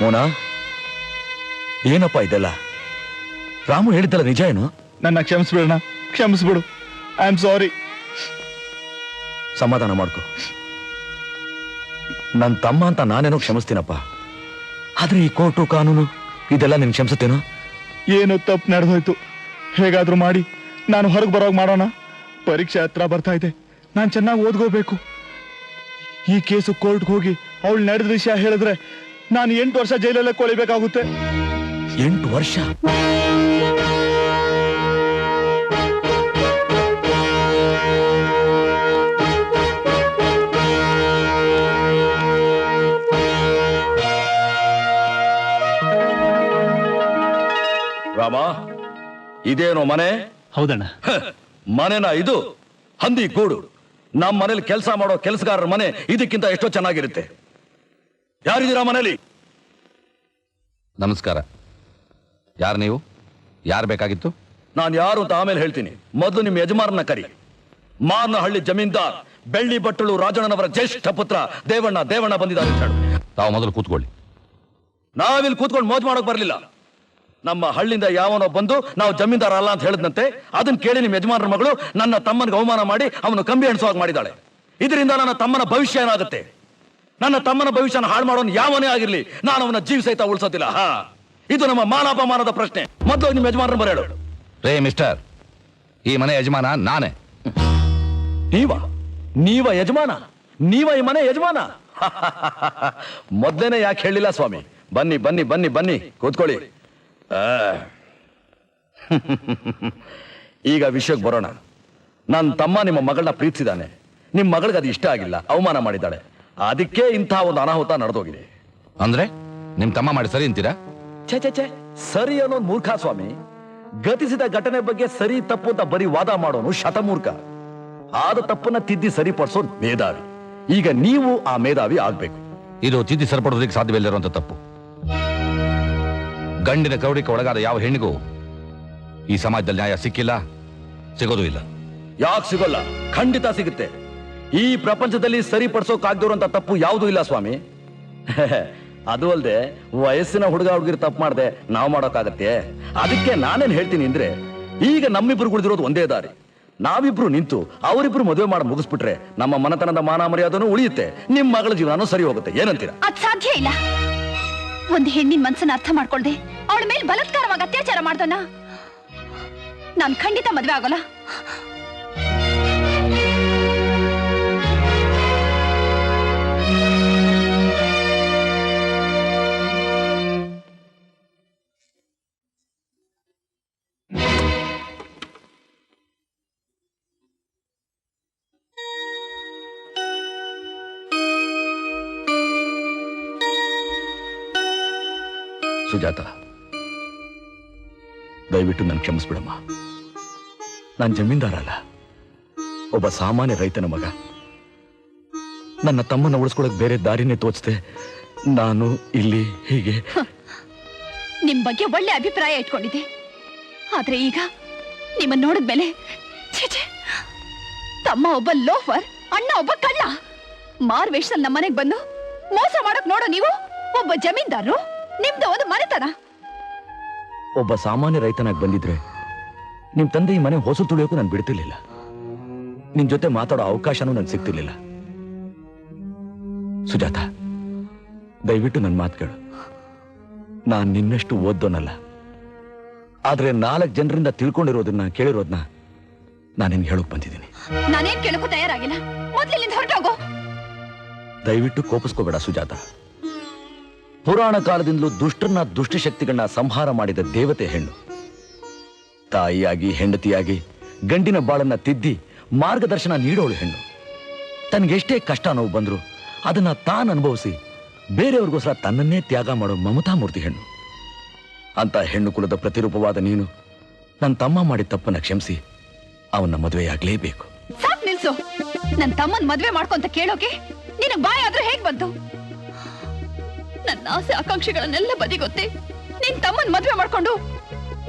ಮೋನ, ಏನಪ್ಪ ಇದೆಲ್ಲ? ರಾಮು ಹೇಳಿದ್ದಲ್ಲ ನಿಜ ಏನು? ನನ್ನ ಕ್ಷಮಿಸ್ಬಿಡೋಣ, ಕ್ಷಮಿಸ್ಬಿಡು. I am sorry. ಸಮಾಧಾನ ಮಾಡ್ಕೊ. ನನ್ ತಮ್ಮ ಅಂತ ನಾನೇನೋ ಕ್ಷಮಿಸ್ತೀನಪ್ಪ. ಆದ್ರೆ ಈ ಕೋರ್ಟು ಕಾನೂನು ಇದೆಲ್ಲ ನಿನ್ ಕ್ಷಮಿಸುತ್ತೇನೋ? ಏನು ತಪ್ಪು ನಡೆದೋಯ್ತು, ಹೇಗಾದ್ರೂ ಮಾಡಿ ನಾನು ಹೊರಗೆ ಬರೋಗ್ ಮಾಡೋಣ. ಪರೀಕ್ಷೆ ಹತ್ರ ಬರ್ತಾ ಇದೆ, ನಾನು ಚೆನ್ನಾಗಿ ಓದ್ಕೋಬೇಕು. ಈ ಕೇಸು ಕೋರ್ಟ್ಗೆ ಹೋಗಿ ಅವಳು ನಡೆದ ವಿಷಯ ಹೇಳಿದ್ರೆ ನಾನು 8 ವರ್ಷ ಜೈಲಲ್ಲೇ ಕೊಳಿಬೇಕಾಗುತ್ತೆ. 8 ವರ್ಷ? ರಾಮ, ಇದೇನೋ ಮನೆ? ಹೌದಣ್ಣ. ಮನೆನ ಇದು? ಹಂದಿ ಗೂಡು. ನಮ್ಮ ಮನೇಲಿ ಕೆಲಸ ಮಾಡೋ ಕೆಲಸಗಾರರ ಮನೆ ಇದಕ್ಕಿಂತ ಎಷ್ಟೋ ಚೆನ್ನಾಗಿರುತ್ತೆ. ಯಾರಿದ್ದೀರಾ ಮನೇಲಿ? ನಮಸ್ಕಾರ. ಯಾರು ನೀವು? ಯಾರು ಬೇಕಾಗಿತ್ತು? ನಾನು ಯಾರು ಅಂತ ಆಮೇಲೆ ಹೇಳ್ತೀನಿ. ಮೊದಲು ನಿಮ್ಮ ಯಜಮಾನನ ಕರಿ. ಮಾರ್ನಹಳ್ಳಿ ಜಮೀನ್ದಾರ್ ಬೆಳ್ಳಿ ಬಟ್ಟಳು ರಾಜಣ್ಣನವರ ಜ್ಯೇಷ್ಠ ಪುತ್ರ ದೇವಣ್ಣ ಬಂದಿದ್ದಾರೆ. ತಾವು ಮೊದಲು ಕೂತ್ಕೊಳ್ಳಿ. ನಾವಿಲ್ಲಿ ಕೂತ್ಕೊಂಡು ಮೋಜ್ ಮಾಡೋಕ್ ಬರ್ಲಿಲ್ಲ. ನಮ್ಮ ಹಳ್ಳಿಯಿಂದ ಯಾವನೋ ಬಂದು ನಾವು ಜಮೀನ್ದಾರ ಅಲ್ಲ ಅಂತ ಹೇಳಿದಂತೆ ಅದನ್ನ ಕೇಳಿ ನಿಮ್ಮ ಯಜಮಾನರ ಮಗಳು ನನ್ನ ತಮ್ಮನಿಗೆ ಅವಮಾನ ಮಾಡಿ ಅವನು ಕಂಬಿ ಎಣಿಸುವಾಗ ಮಾಡಿದ್ದಾಳೆ. ಇದರಿಂದ ನನ್ನ ತಮ್ಮನ ಭವಿಷ್ಯ ಏನಾಗುತ್ತೆ? ನನ್ನ ತಮ್ಮನ ಭವಿಷ್ಯನ ಹಾಳು ಮಾಡೋನು ಯಾವನೇ ಆಗಿರ್ಲಿ, ನಾನು ಅವನ ಜೀವ ಸಹಿತ ಉಳಿಸೋದಿಲ್ಲ. ಇದು ನಮ್ಮ ಮಾನಾಪಮಾನದ ಪ್ರಶ್ನೆ. ಮೊದಲು ನಿಮ್ಮ ಯಜಮಾನರ ಬರೇಳು. ರೇ ಮಿಸ್ಟರ್, ಈ ಮನೆ ಯಜಮಾನ ನಾನೇ. ನೀವ ಯಜಮಾನ? ನೀವ ಈ ಮನೆ ಯಜಮಾನ? ಮೊದ್ಲೇನೆ ಯಾಕೆ ಹೇಳಿಲ್ಲ ಸ್ವಾಮಿ? ಬನ್ನಿ ಬನ್ನಿ ಬನ್ನಿ ಬನ್ನಿ ಕೂತ್ಕೊಳ್ಳಿ. ಈಗ ವಿಷಯಕ್ಕೆ ಬರೋಣ. ನನ್ನ ತಮ್ಮ ನಿಮ್ಮ ಮಗಳನ್ನ ಪ್ರೀತಿಸಿದಾನೆ. ನಿಮ್ಮ ಮಗಳಿಗೆ ಅದು ಇಷ್ಟ ಆಗಿಲ್ಲ, ಅವಮಾನ ಮಾಡಿದ್ದಾಳೆ. ಅದಕ್ಕೆ ಇಂತಹ ಒಂದು ಅನಾಹುತ ನಡೆದೋಗಿದೆ. ಅಂದ್ರೆ ನಿಮ್ ತಮ್ಮ ಮಾಡಿ ಸರಿ ಅಂತೀರಾ? ಛೆ, ಸರಿ ಅನ್ನೋದು ಮೂರ್ಖ ಸ್ವಾಮಿ. ಗತಿಸಿದ ಘಟನೆ ಬಗ್ಗೆ ಸರಿ ತಪ್ಪು ಅಂತ ಬರೀ ವಾದ ಮಾಡೋನು ಶತಮೂರ್ಖ. ಆದ ತಪ್ಪನ್ನ ತಿದ್ದಿ ಸರಿಪಡಿಸೋ ಮೇಧಾವಿ. ಈಗ ನೀವು ಆ ಮೇಧಾವಿ ಆಗ್ಬೇಕು. ಇದು ತಿದ್ದಿ ಸರಿಪಡೋದಕ್ಕೆ ಸಾಧ್ಯವಿಲ್ಲದಿರುವಂತ ತಪ್ಪು. ಗಂಡಿನ ಕ್ರೌರ್ಯಕ್ಕೆ ಒಳಗಾದ ಯಾವ ಹೆಣ್ಣಿಗೂ ಈ ಸಮಾಜದಲ್ಲಿ ನ್ಯಾಯ ಸಿಕ್ಕಿಲ್ಲ, ಸಿಗೋದು ಇಲ್ಲ. ಯಾಕೆ ಸಿಗೋಲ್ಲ? ಖಂಡಿತ ಸಿಗುತ್ತೆ. ಈ ಪ್ರಪಂಚದಲ್ಲಿ ಸರಿಪಡಿಸೋಕಾಗ್ದಿರುವಂತ ತಪ್ಪು ಯಾವುದೂ ಇಲ್ಲ ಸ್ವಾಮಿ. ಅದು ಅಲ್ಲದೆ ವಯಸ್ಸಿನ ಹುಡುಗಿರು ತಪ್ಪು ಮಾಡದೆ ನಾವು ಮಾಡೋಕ್ಕಾಗತ್ತೆ? ಅದಕ್ಕೆ ನಾನೇನ್ ಹೇಳ್ತೀನಿ ಅಂದ್ರೆ, ಈಗ ನಮ್ಮಿಬ್ರು ಉಳಿದಿರೋದು ಒಂದೇ ದಾರಿ. ನಾವಿಬ್ರು ನಿಂತು ಅವರಿಬ್ರು ಮದುವೆ ಮಾಡಿ ಮುಗಿಸ್ಬಿಟ್ರೆ ನಮ್ಮ ಮನತನದ ಮಾನ ಮರ್ಯಾದನೂ ಉಳಿಯುತ್ತೆ, ನಿಮ್ ಮಗಳ ಜೀವನನೂ ಸರಿ ಹೋಗುತ್ತೆ. ಏನಂತೀರಾ? ಅದ್ ಸಾಧ್ಯ ಇಲ್ಲ. ಒಂದು ಹೆಣ್ಣಿನ ಮನ್ಸನ್ನ ಅರ್ಥ ಮಾಡ್ಕೊಳ್ದೆ ಅವಳ ಮೇಲೆ ಬಲಾತ್ಕಾರವಾಗಿ ಅತ್ಯಾಚಾರ ಮಾಡ್ದನ್ನ ನಾನ್ ಖಂಡಿತ ಮದ್ವೆ ಆಗೋಲ್ಲ. ಸುಜಾತ, ದಯವಿಟ್ಟು ನನ್ ಕ್ಷಮಿಸ್ಬಿಡಮ್ಮ. ನಾನು ಜಮೀನ್ದಾರ ಅಲ್ಲ, ಒಬ್ಬ ಸಾಮಾನ್ಯ ರೈತನ ಮಗ. ನನ್ನ ತಮ್ಮನ್ನ ಉಳಿಸ್ಕೊಳಕ್ ಬೇರೆ ದಾರಿನೇ ತೋಚದೆ ನಾನು ಇಲ್ಲಿ ಹೀಗೆ. ನಿಮ್ ಬಗ್ಗೆ ಒಳ್ಳೆ ಅಭಿಪ್ರಾಯ ಇಟ್ಕೊಂಡಿದ್ದೆ, ಆದ್ರೆ ಈಗ ನಿಮ್ಮನ್ನ ನೋಡಿದ್ಮೇಲೆ ತಮ್ಮ ಒಬ್ಬ ಲೋಫರ್, ಅಣ್ಣ ಒಬ್ಬ ಕಳ್ಳ. ಮಾರ್ವೇಷದಲ್ಲಿ ನಮ್ಮ ಮನೆಗೆ ಬಂದು ಮೋಸ ಮಾಡಕ್ ನೋಡೋ ನೀವು ಒಬ್ಬ ಜಮೀನ್ದಾರರು, ನಿಮ್ದು ಒಂದು ಮನೆತನ. ಒಬ್ಬ ಸಾಮಾನ್ಯ ರೈತನಾಗಿ ಬಂದಿದ್ರೆ ನಿಮ್ ತಂದೆ ಈ ಮನೆ ಹೊಸ ತುಳಿಯೋಕು ನಾನು ಬಿಡ್ತಿರ್ಲಿಲ್ಲ. ನಿನ್ ಜೊತೆ ಮಾತಾಡೋ ಅವಕಾಶನೂ ನನ್ಗೆ ಸಿಗ್ತಿರ್ಲಿಲ್ಲ. ಸುಜಾತ, ದಯವಿಟ್ಟು ನನ್ನ ಮಾತು ಕೇಳು. ನಾನ್ ನಿನ್ನಷ್ಟು ಓದ್ದೋನಲ್ಲ, ಆದ್ರೆ 4 ಜನರಿಂದ ತಿಳ್ಕೊಂಡಿರೋದನ್ನ ಕೇಳಿರೋದನ್ನ ನಾನು ನಿನ್ಗೆ ಹೇಳಕ್ ಬಂದಿದ್ದೀನಿ. ನಾನೇನ್ ಕೇಳಕ್ಕೂ ತಯಾರಾಗಿಲ್ಲ. ಮೊದ್ಲಿಲ್ಲಿಂದ ಹೊರಟೋಗು. ದಯವಿಟ್ಟು ಕೋಪಿಸ್ಕೋಬೇಡ ಸುಜಾತ. ಪುರಾಣ ಕಾಲದಿಂದಲೂ ದುಷ್ಟರನ್ನ ದುಷ್ಟಶಕ್ತಿಗಳನ್ನ ಸಂಹಾರ ಮಾಡಿದ ದೇವತೆ ಹೆಣ್ಣು. ತಾಯಿಯಾಗಿ ಹೆಂಡತಿಯಾಗಿ ಗಂಡಿನ ಬಾಳನ್ನ ತಿದ್ದಿ ಮಾರ್ಗದರ್ಶನ ನೀಡೋಳು ಹೆಣ್ಣು. ತನ್ಗೆಷ್ಟೇ ಕಷ್ಟ ನೋವು ಬಂದ್ರು ಅದನ್ನ ತಾನು ಅನುಭವಿಸಿ ಬೇರೆಯವ್ರಿಗೋಸ್ಕರ ತನ್ನನ್ನೇ ತ್ಯಾಗ ಮಾಡೋ ಮಮತಾಮೂರ್ತಿ ಹೆಣ್ಣು. ಅಂತ ಹೆಣ್ಣು ಕುಲದ ಪ್ರತಿರೂಪವಾದ ನೀನು ನನ್ನ ತಮ್ಮ ಮಾಡಿದ ತಪ್ಪನ್ನ ಕ್ಷಮಿಸಿ ಅವನ್ನ ಮದುವೆಯಾಗ್ಲೇಬೇಕು. ಸಾಕ್ ನಿಲ್ಸು. ನನ್ ತಮ್ಮನ್ ಮದ್ವೆ ಮಾಡ್ಕೊಂತ ಕೇಳೋಕೆ ನಿನಗ್ ಬಾಯ್ ಆದ್ರೆ ಹೇಗ್ ಬಂತು? ನನ್ನ ಆಸೆ ಆಕಾಂಕ್ಷೆಗಳನ್ನೆಲ್ಲ ಬದಿಗೊತ್ತಿ ನಿನ್ ತಮ್ಮನ್ ಮದ್ವೆ ಮಾಡ್ಕೊಂಡು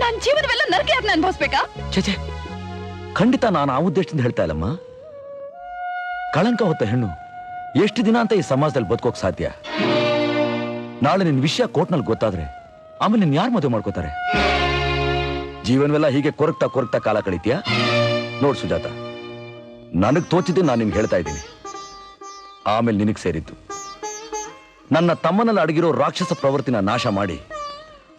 ನಾನ್ ಜೀವನವೆಲ್ಲ ನರಕೆ ಅದನ್ನ ಅನ್ಭವಿಸ್ಬೇಕಾ? ಛೇ, ಖಂಡಿತ ನಾನು ಆ ಉದ್ದೇಶದಿಂದ ಹೇಳ್ತಾ ಇಲ್ಲಮ್ಮ. ಕಳಂಕ ಹೊತ್ತ ಹೆಣ್ಣು ಎಷ್ಟು ದಿನ ಅಂತ ಈ ಸಮಾಜದಲ್ಲಿ ಬದುಕೋಕ್ ಸಾಧ್ಯ? ನಾಳೆ ನಿನ್ ವಿಷಯ ಕೋರ್ಟ್ನಲ್ಲಿ ಗೊತ್ತಾದ್ರೆ ಆಮೇಲೆ ನಿನ್ ಯಾರು ಮದುವೆ ಮಾಡ್ಕೋತಾರೆ? ಜೀವನವೆಲ್ಲ ಹೀಗೆ ಕೊರಗ್ತಾ ಕಾಲ ಕಳೀತೀಯಾ? ನೋಡ್ ಸುಜಾತ, ನನಗ್ ತೋಚಿದ್ದು ನಾನು ನಿಮ್ಗೆ ಹೇಳ್ತಾ ಇದ್ದೀನಿ. ಆಮೇಲೆ ನಿನಗ್ ಸೇರಿದ್ದು ನನ್ನ ತಮ್ಮನಲ್ಲಿ ಅಡಗಿರೋ ರಾಕ್ಷಸ ಪ್ರವೃತ್ತಿನ ನಾಶ ಮಾಡಿ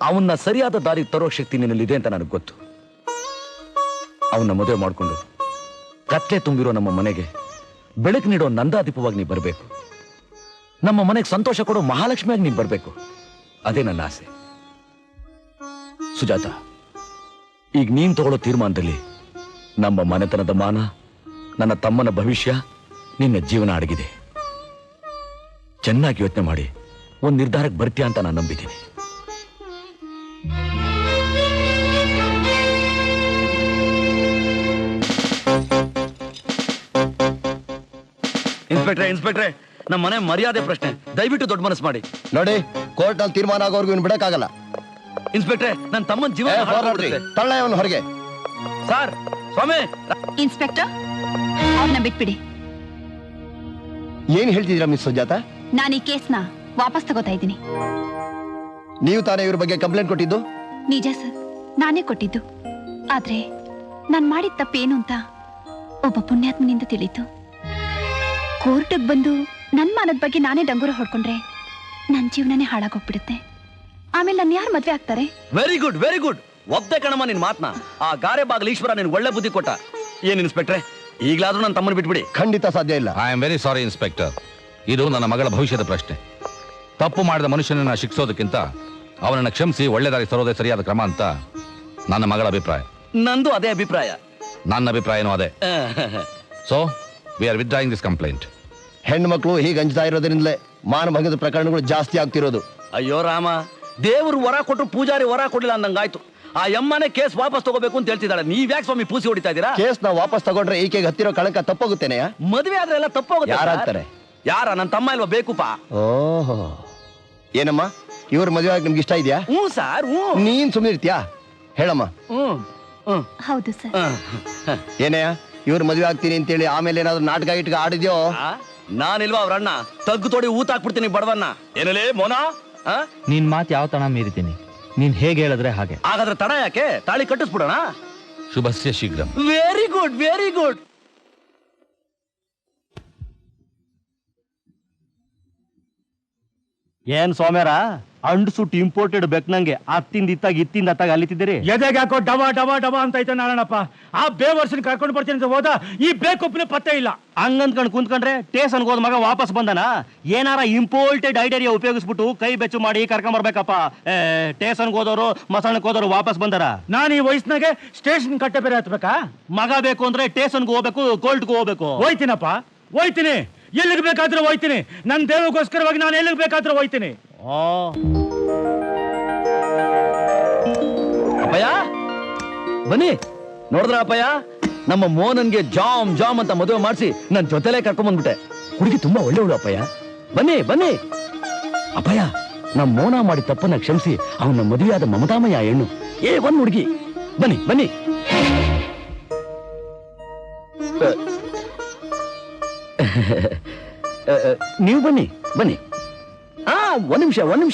ಅವನ್ನ ಸರಿಯಾದ ದಾರಿಗೆ ತರೋ ಶಕ್ತಿ ನಿನ್ನಲ್ಲಿದೆ ಅಂತ ನನಗೆ ಗೊತ್ತು. ಅವನ್ನ ಮದುವೆ ಮಾಡಿಕೊಂಡು ಕತ್ಲೆ ತುಂಬಿರೋ ನಮ್ಮ ಮನೆಗೆ ಬೆಳಕು ನೀಡೋ ನಂದಾದೀಪವಾಗಿ ನೀ ಬರಬೇಕು. ನಮ್ಮ ಮನೆಗೆ ಸಂತೋಷ ಕೊಡೋ ಮಹಾಲಕ್ಷ್ಮಿಯಾಗಿ ನೀ ಬರಬೇಕು. ಅದೇ ನನ್ನ ಆಸೆ. ಸುಜಾತ, ಈಗ ನೀನ್ ತಗೊಳ್ಳೋ ತೀರ್ಮಾನದಲ್ಲಿ ನಮ್ಮ ಮನೆತನದ ಮಾನ, ನನ್ನ ತಮ್ಮನ ಭವಿಷ್ಯ, ನಿನ್ನ ಜೀವನ ಅಡಗಿದೆ. ಚೆನ್ನಾಗಿ ಯೋಚನೆ ಮಾಡಿ ಒಂದು ನಿರ್ಧಾರಕ್ಕೆ ಬರ್ತೀಯ ಅಂತ ನಾನು ನಂಬಿದ್ದೀನಿ. ಇನ್ಸ್ಪೆಕ್ಟ್ರೆ, ನಮ್ಮ ಮನೆ ಮರ್ಯಾದೆ ಪ್ರಶ್ನೆ, ದಯವಿಟ್ಟು ದೊಡ್ಡ ಮನಸ್ಸು ಮಾಡಿ. ನೋಡಿ, ಕೋರ್ಟ್ ಅಲ್ಲಿ ತೀರ್ಮಾನ ಆಗೋರ್ಗು ಇವ್ನು ಬಿಡಕ್ಕಾಗಲ್ಲ. ಇನ್ಸ್ಪೆಕ್ಟ್ರೆ, ನನ್ನ ತಮ್ಮನ ಜೀವನ ತಳ್ಳ ಅವನು ಹೊರಗೆ. ಸರ್, ಸ್ವಾಮಿ. ಇನ್ಸ್ಪೆಕ್ಟರ್, ಅವ್ರನ್ನ ಬಿಟ್ಬಿಡಿ. ಏನ್ ಹೇಳ್ತಿದ್ದೀರಾ ಮಿಸ್ ಸುಜಾತ? ನಾನು ಈ ಕೇಸ್ನ ವಾಪಸ್ ತಗೋತಾ ಇದ್ದೀನಿ. ನೀವು ತಾನೇ ಇವ್ರ ಬಗ್ಗೆ ಕಂಪ್ಲೇಂಟ್ ಕೊಟ್ಟಿದ್ದು? ನಿಜ ಸರ್, ನಾನೇ ಕೊಟ್ಟಿದ್ದು. ಆದ್ರೆ ನಾನ್ ಮಾಡಿದ ತಪ್ಪೇನು ಅಂತ ಒಬ್ಬ ಪುಣ್ಯಾತ್ಮನಿಂದ ತಿಳಿತು. ಕೋರ್ಟ್ಗೆ ಬಂದು ನನ್ ಮಾನದ ಬಗ್ಗೆ ನಾನೇ ಡಂಗೂರ ಹೊಡ್ಕೊಂಡ್ರೆ ನನ್ ಜೀವನನೇ ಹಾಳಾಗೋಗ್ಬಿಡುತ್ತೆ. ಆಮೇಲೆ ನನ್ನ ಯಾರು ಮದ್ವೆ ಆಗ್ತಾರೆ? Very good. ಒಬ್ಬೆ ಕಣಮ್ಮ ನಿನ್ ಮಾತ್ನ. ಆ ಗಾರೆ ಬಾಗಿಲು ಈಶ್ವರ ನಿನ್ ಒಳ್ಳೆ ಬುದ್ಧಿ ಕೊಟ್ಟ. ಏನ್ ಇನ್ಸ್ಪೆಕ್ಟ್ರೆ, ಈಗ್ಲಾದ್ರೂ ನನ್ನ ತಮ್ಮನ ಬಿಟ್ಬಿಡಿ. ಖಂಡಿತ ಸಾಧ್ಯ ಇಲ್ಲ. I am very sorry inspector. ಇದು ನನ್ನ ಮಗಳ ಭವಿಷ್ಯದ ಪ್ರಶ್ನೆ. ತಪ್ಪು ಮಾಡಿದ ಮನುಷ್ಯನನ್ನ ಶಿಕ್ಷೋದಕ್ಕಿಂತ ಅವನನ್ನ ಕ್ಷಮಿಸಿ ಒಳ್ಳೆದಾಗಿ ತರೋದೇ ಸರಿಯಾದ ಕ್ರಮ ಅಂತ ನನ್ನ ಮಗಳ ಅಭಿಪ್ರಾಯ. ನಂದು ಅದೇ ಅಭಿಪ್ರಾಯ. ನನ್ನ ಅಭಿಪ್ರಾಯನೂ ಅದೇ. So we are withdrawing this complaint. ಹೆಣ್ಣು ಮಕ್ಕಳು ಹೀಗೆ ಹಂಚ್ತಾ ಇರೋದ್ರಿಂದಲೇ ಮಾನಭಂಗದ ಪ್ರಕರಣಗಳು ಜಾಸ್ತಿ ಆಗ್ತಿರೋದು. ಅಯ್ಯೋ ರಾಮ, ದೇವರು ವರ ಕೊಟ್ಟರು ಪೂಜಾರಿ ವರ ಕೊಡ್ಲಿಲ್ಲ ಅಂದಂಗಾಯ್ತು. ಆ ಯಮ್ಮನೆ ಕೇಸ್ ವಾಪಸ್ ತಗೋಬೇಕು ಅಂತ ಹೇಳ್ತಿದ್ದಾಳೆ. ನೀವ್ಯಾಕೆ ಸ್ವಾಮಿ ಪೂಸಿ ಹೊಡಿತಾ ಇದ್ದೀರಾ? ಕೇಸ್ ನ ವಾಪಸ್ ತಗೊಂಡ್ರೆ ಈಕೆಗೆ ಹತ್ತಿರೋ ಕಳಂಕ ತಪ್ಪೋಗುತ್ತೇನೆಯಾ? ಮದುವೆ ಆದ್ರೆ ಎಲ್ಲ ತಪ್ಪೋಗುತ್ತೆ. ಯಾರಾಗ್ತಾರೆ? ಯಾರ? ನನ್ನ ತಮ್ಮ ಇಲ್ವಾ? ಬೇಕುಪಾ. ಓಹೋ, ಏನಮ್ಮ ಇವ್ರ ಮದುವೆ ಆಗಿ ನಿಮ್ಗೆ ಇಷ್ಟ ಇದೆಯಾ? ಹ್ಞೂ ಸರ್, ಹ್ಞೂ. ನೀನ್ ಸುಮ್ಮನೆ ಇರ್ತೀಯಾ? ಹೇಳಮ್ಮ. ಹೌದು ಸರ್. ಏನಯ್ಯ, ಇವ್ರ ಮದುವೆ ಆಗ್ತೀನಿ ಅಂತೇಳಿ ಆಮೇಲೆ ಏನಾದ್ರು ನಾಟಕ ಗಿಟ್ಕ ಆಡಿದ್ಯೋ? ನಾನಿಲ್ವಾ ಅವ್ರ ಅಣ್ಣ? ತಗ್ಗು ತೋಡಿ ಊತಾಕ್ಬಿಡ್ತೀನಿ ಬಡವನ್ನ. ಏನಲೇ ಮೋನ? ನಿನ್ ಮಾತು ಯಾವ ತನ ಮೀರಿತೀನಿ. ನೀನ್ ಹೇಗೆ ಹೇಳಿದ್ರೆ ಹಾಗೆ. ಹಾಗಾದ್ರೆ ತಡ ಯಾಕೆ? ತಾಳಿ ಕಟ್ಟಿಸ್ಬಿಡೋಣ. ಶುಭಸ್ಯ ಶೀಘ್ರಂ. Very good. ಏನ್ ಸೋಮ್ಯಾರ, ಅಂಡು ಸುಟ್ಟು ಇಂಪೋರ್ಟೆಡ್ ಬೆಕ್ನಂಗೆ ಅತ್ತಿಂದ ಇತ್ತಾಗ ಅಲ್ಲಿತಿದ್ದೀರಿ? ಎದೆಗೆ ಹಾಕೋ ಡಬ ಅಂತ ಐತೆ ನಾರಾಯಣಪ್ಪ. ಆ ಬೇವರ್ಸನ್ ಕರ್ಕೊಂಡು ಬರ್ತೀನಿ ಅಂತ ಹೋದ, ಈ ಬೇಕೊಪ್ಪಿನ ಪತ್ತೆ ಇಲ್ಲ. ಹಂಗಂದ್ಕೊಂಡು ಕುಂತ್ಕೊಂಡ್ರೆ ಟೇಷನ್ಗೆ ಹೋದ ಮಗ ವಾಪಸ್ ಬಂದನ. ಏನಾರ ಇಂಪೋರ್ಟೆಡ್ ಐಡೇರಿಯಾ ಉಪಯೋಗಿಸ್ಬಿಟ್ಟು ಕೈ ಬೆಚ್ಚು ಮಾಡಿ ಕರ್ಕೊಂಬರ್ಬೇಕಪ್ಪ. ಟೇಷನ್ಗೆ ಹೋದವರು ಮಸಾಣಕ್ಕೆ ಹೋದವರು ವಾಪಸ್ ಬಂದಾರ. ನಾನು ಈ ವಯಸ್ಸಿನಾಗೆ ಸ್ಟೇಷನ್ ಕಟ್ಟೆ ಬೇರೆ ಹತ್ಬೇಕಾ? ಮಗ ಬೇಕು ಅಂದ್ರೆ ಟೇಷನ್ಗೆ ಹೋಗ್ಬೇಕು, ಕೋರ್ಟ್ಗೆ ಹೋಗ್ಬೇಕು. ಹೋಯ್ತೀನಿ. ಎಲ್ಲಿಗೆ ಬೇಕಾದ್ರೂ ಹೋಯ್ತೀನಿ. ನನ್ನ ದೇವಗೋಸ್ಕರವಾಗಿ ನಾನು ಎಲ್ಲಿಗೆ ಬೇಕಾದ್ರೂ ಹೋಯ್ತೀನಿ. ಅಪ್ಪಯ್ಯ ಬನ್ನಿ. ನೋಡಿದ್ರ ಅಪ್ಪಯ್ಯ, ನಮ್ಮ ಮೋನನ್ಗೆ ಜಾಮ್ ಅಂತ ಮದುವೆ ಮಾಡಿಸಿ ನನ್ನ ಜೊತೆಲೇ ಕರ್ಕೊಂಡ್ ಬಂದ್ಬಿಟ್ಟೆ. ಹುಡುಗಿ ತುಂಬಾ ಒಳ್ಳೆಯವಳು ಅಪ್ಪಯ್ಯ. ಬನ್ನಿ ಅಪ್ಪಯ್ಯ, ನಮ್ಮ ಮೋನ ಮಾಡಿ ತಪ್ಪನ್ನ ಕ್ಷಮಿಸಿ ಅವನ ಮದುವೆಯಾದ ಮಮತಾಮಯ್ಯ ಹೆಣ್ಣು. ಒಂದ್ ಹುಡುಗಿ. ಬನ್ನಿ. ನೀವು ಬನ್ನಿ. ಒಂದ್ ನಿಮಿಷ.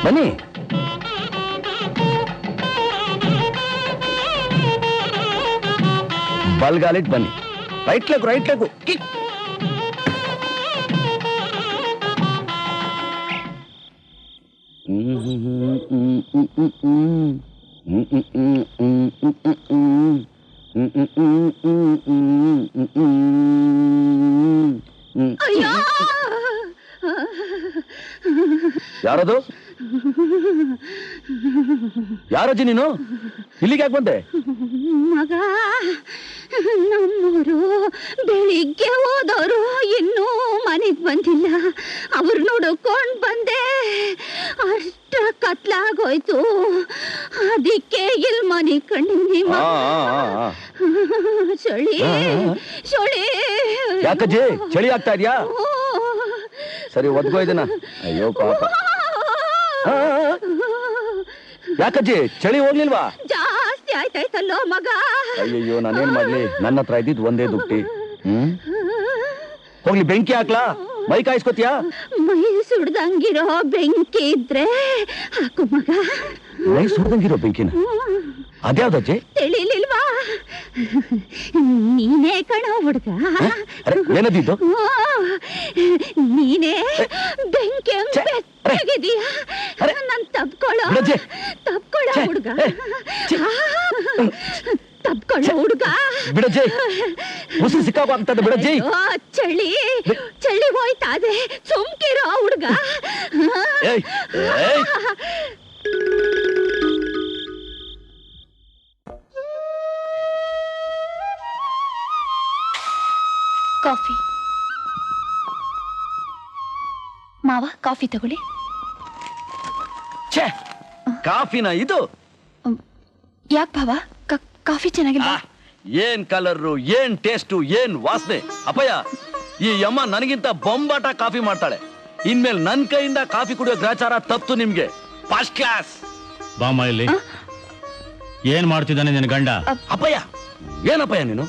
ಬನ್ನಿ. ಬಲ್ಗಾಲಿಟ್ ಬನ್ನಿ. Right leg kick. ಅಯ್ಯೋ ಯಾರದು? ಯಾರಜ್ಜಿ ನೀನು? ಇಲ್ಲಿಗೆ ಯಾಕೆ ಬಂದೆ? ಮಗ, ನಮ್ಮೂರು ಬೆಳಿಗ್ಗೆ ಹೋದವರು ಇನ್ನೂ ಮನೆಗ್ ಬಂದಿಲ್ಲ. ಅವ್ರು ನೋಡ್ಕೊಂಡ್ ಬಂದೆ, ಅಷ್ಟ ಕತ್ಲಾಗೋಯ್ತು. ಅದಕ್ಕೆ ಇಲ್ಲಿ ಮನೆ ಕಂಡಿನಿ. ಚಳಿ ಚಳಿ. ಯಾಕಜ್ಜಿ ಚಳಿ ಆಗ್ತಾ ಇದೆಯಾ? ಸರಿ ಒದ್ಗೋ ಇದನ್ನ. ಅಯ್ಯೋ ಪಾಪ. ಯಾಕಜ್ಜಿ ಚಳಿ ಹೋಗ್ಲಿಲ್ವಾ? ಜಾಸ್ತಿ ಆಯ್ತಾಯ್ತಲ್ಲೋ ಮಗ. ಅಯ್ಯಯ್ಯೋ ನಾನೇನ್ ಮಾಡ್ಲಿ, ನನ್ನ ಹತ್ರ ಇದ್ದಿದ್ ಒಂದೇ ದುಡ್ಡಿ. ಹೋಗ್ಲಿ ಬೆಂಕಿ ಹಾಕ್ಲಾ? ಮೈ ಕಾಯಿಸ್ಕೊತಿಯಾ? ಮೈ ಸುಡ್ದಂಗಿರೋ ಬೆಂಕಿ ಇದ್ರೆ ಹಾಕು ಮಗ. ಮೈ ಸುಡ್ದಂಗಿರೋ ಬೆಂಕಿನ? ಅದ್ಯಾವ್ದಜ್ಜಿ? ತಿಳಿಲಿಲ್ವಾ? ನೀನೇ ಕಣೋ ಹುಡ್ಗ. ಏನದಿದ್ದು? ನೀನೇ ಬೆಂಕಿ ಬೆಚ್ಚಗಿದೀಯ. ನನ್ ತಪ್ಕೊಳ್ಳೋ ಹುಡ್ಗ. ತಪ್ಕೊಳ್ಳೋ ಹುಡ್ಗ. ಬಿಡಜ್ಜಿ, ಉಸಿರು ಸಿಕ್ಕಾಗ್ತದೆ ಬಿಡಜ್ಜಿ. ಚಳಿ ಚಳಿ ಹೋಯ್ತಾದೆ, ಸುಮ್ಕಿರೋ ಹುಡ್ಗ. ಕಾಫಿ ಮಾವ, ಕಾಫಿ ತಗೊಳ್ಳಿ. ಕಾಫಿನ ಇದು? ಯಾಕೆ ಭಾವ, ಕಾಫಿ ಚೆನ್ನಾಗಿಲ್ಲ? ಏನ್ ಕಲರು, ಏನ್ ಟೇಸ್ಟು, ಏನ್ ವಾಸನೆ. ಅಪ್ಪಯ್ಯ, ಈ ಯಮ್ಮ ನನಗಿಂತ ಬೊಂಬಾಟ ಕಾಫಿ ಮಾಡ್ತಾಳೆ. ಇನ್ಮೇಲೆ ನನ್ ಕೈಯಿಂದ ಕಾಫಿ ಕುಡಿಯೋ ಗ್ರಾಚಾರ ತಪ್ಪು ನಿಮ್ಗೆ. First class. ಬಾಮ ಇಲ್ಲಿ. ಏನ್ ಮಾಡ್ತಿದ್ದಾನೆ ನಿನ್ನ ಗಂಡ? ಅಪ್ಪಯ್ಯ, ಏನಪ್ಪಯ್ಯ ನೀನು?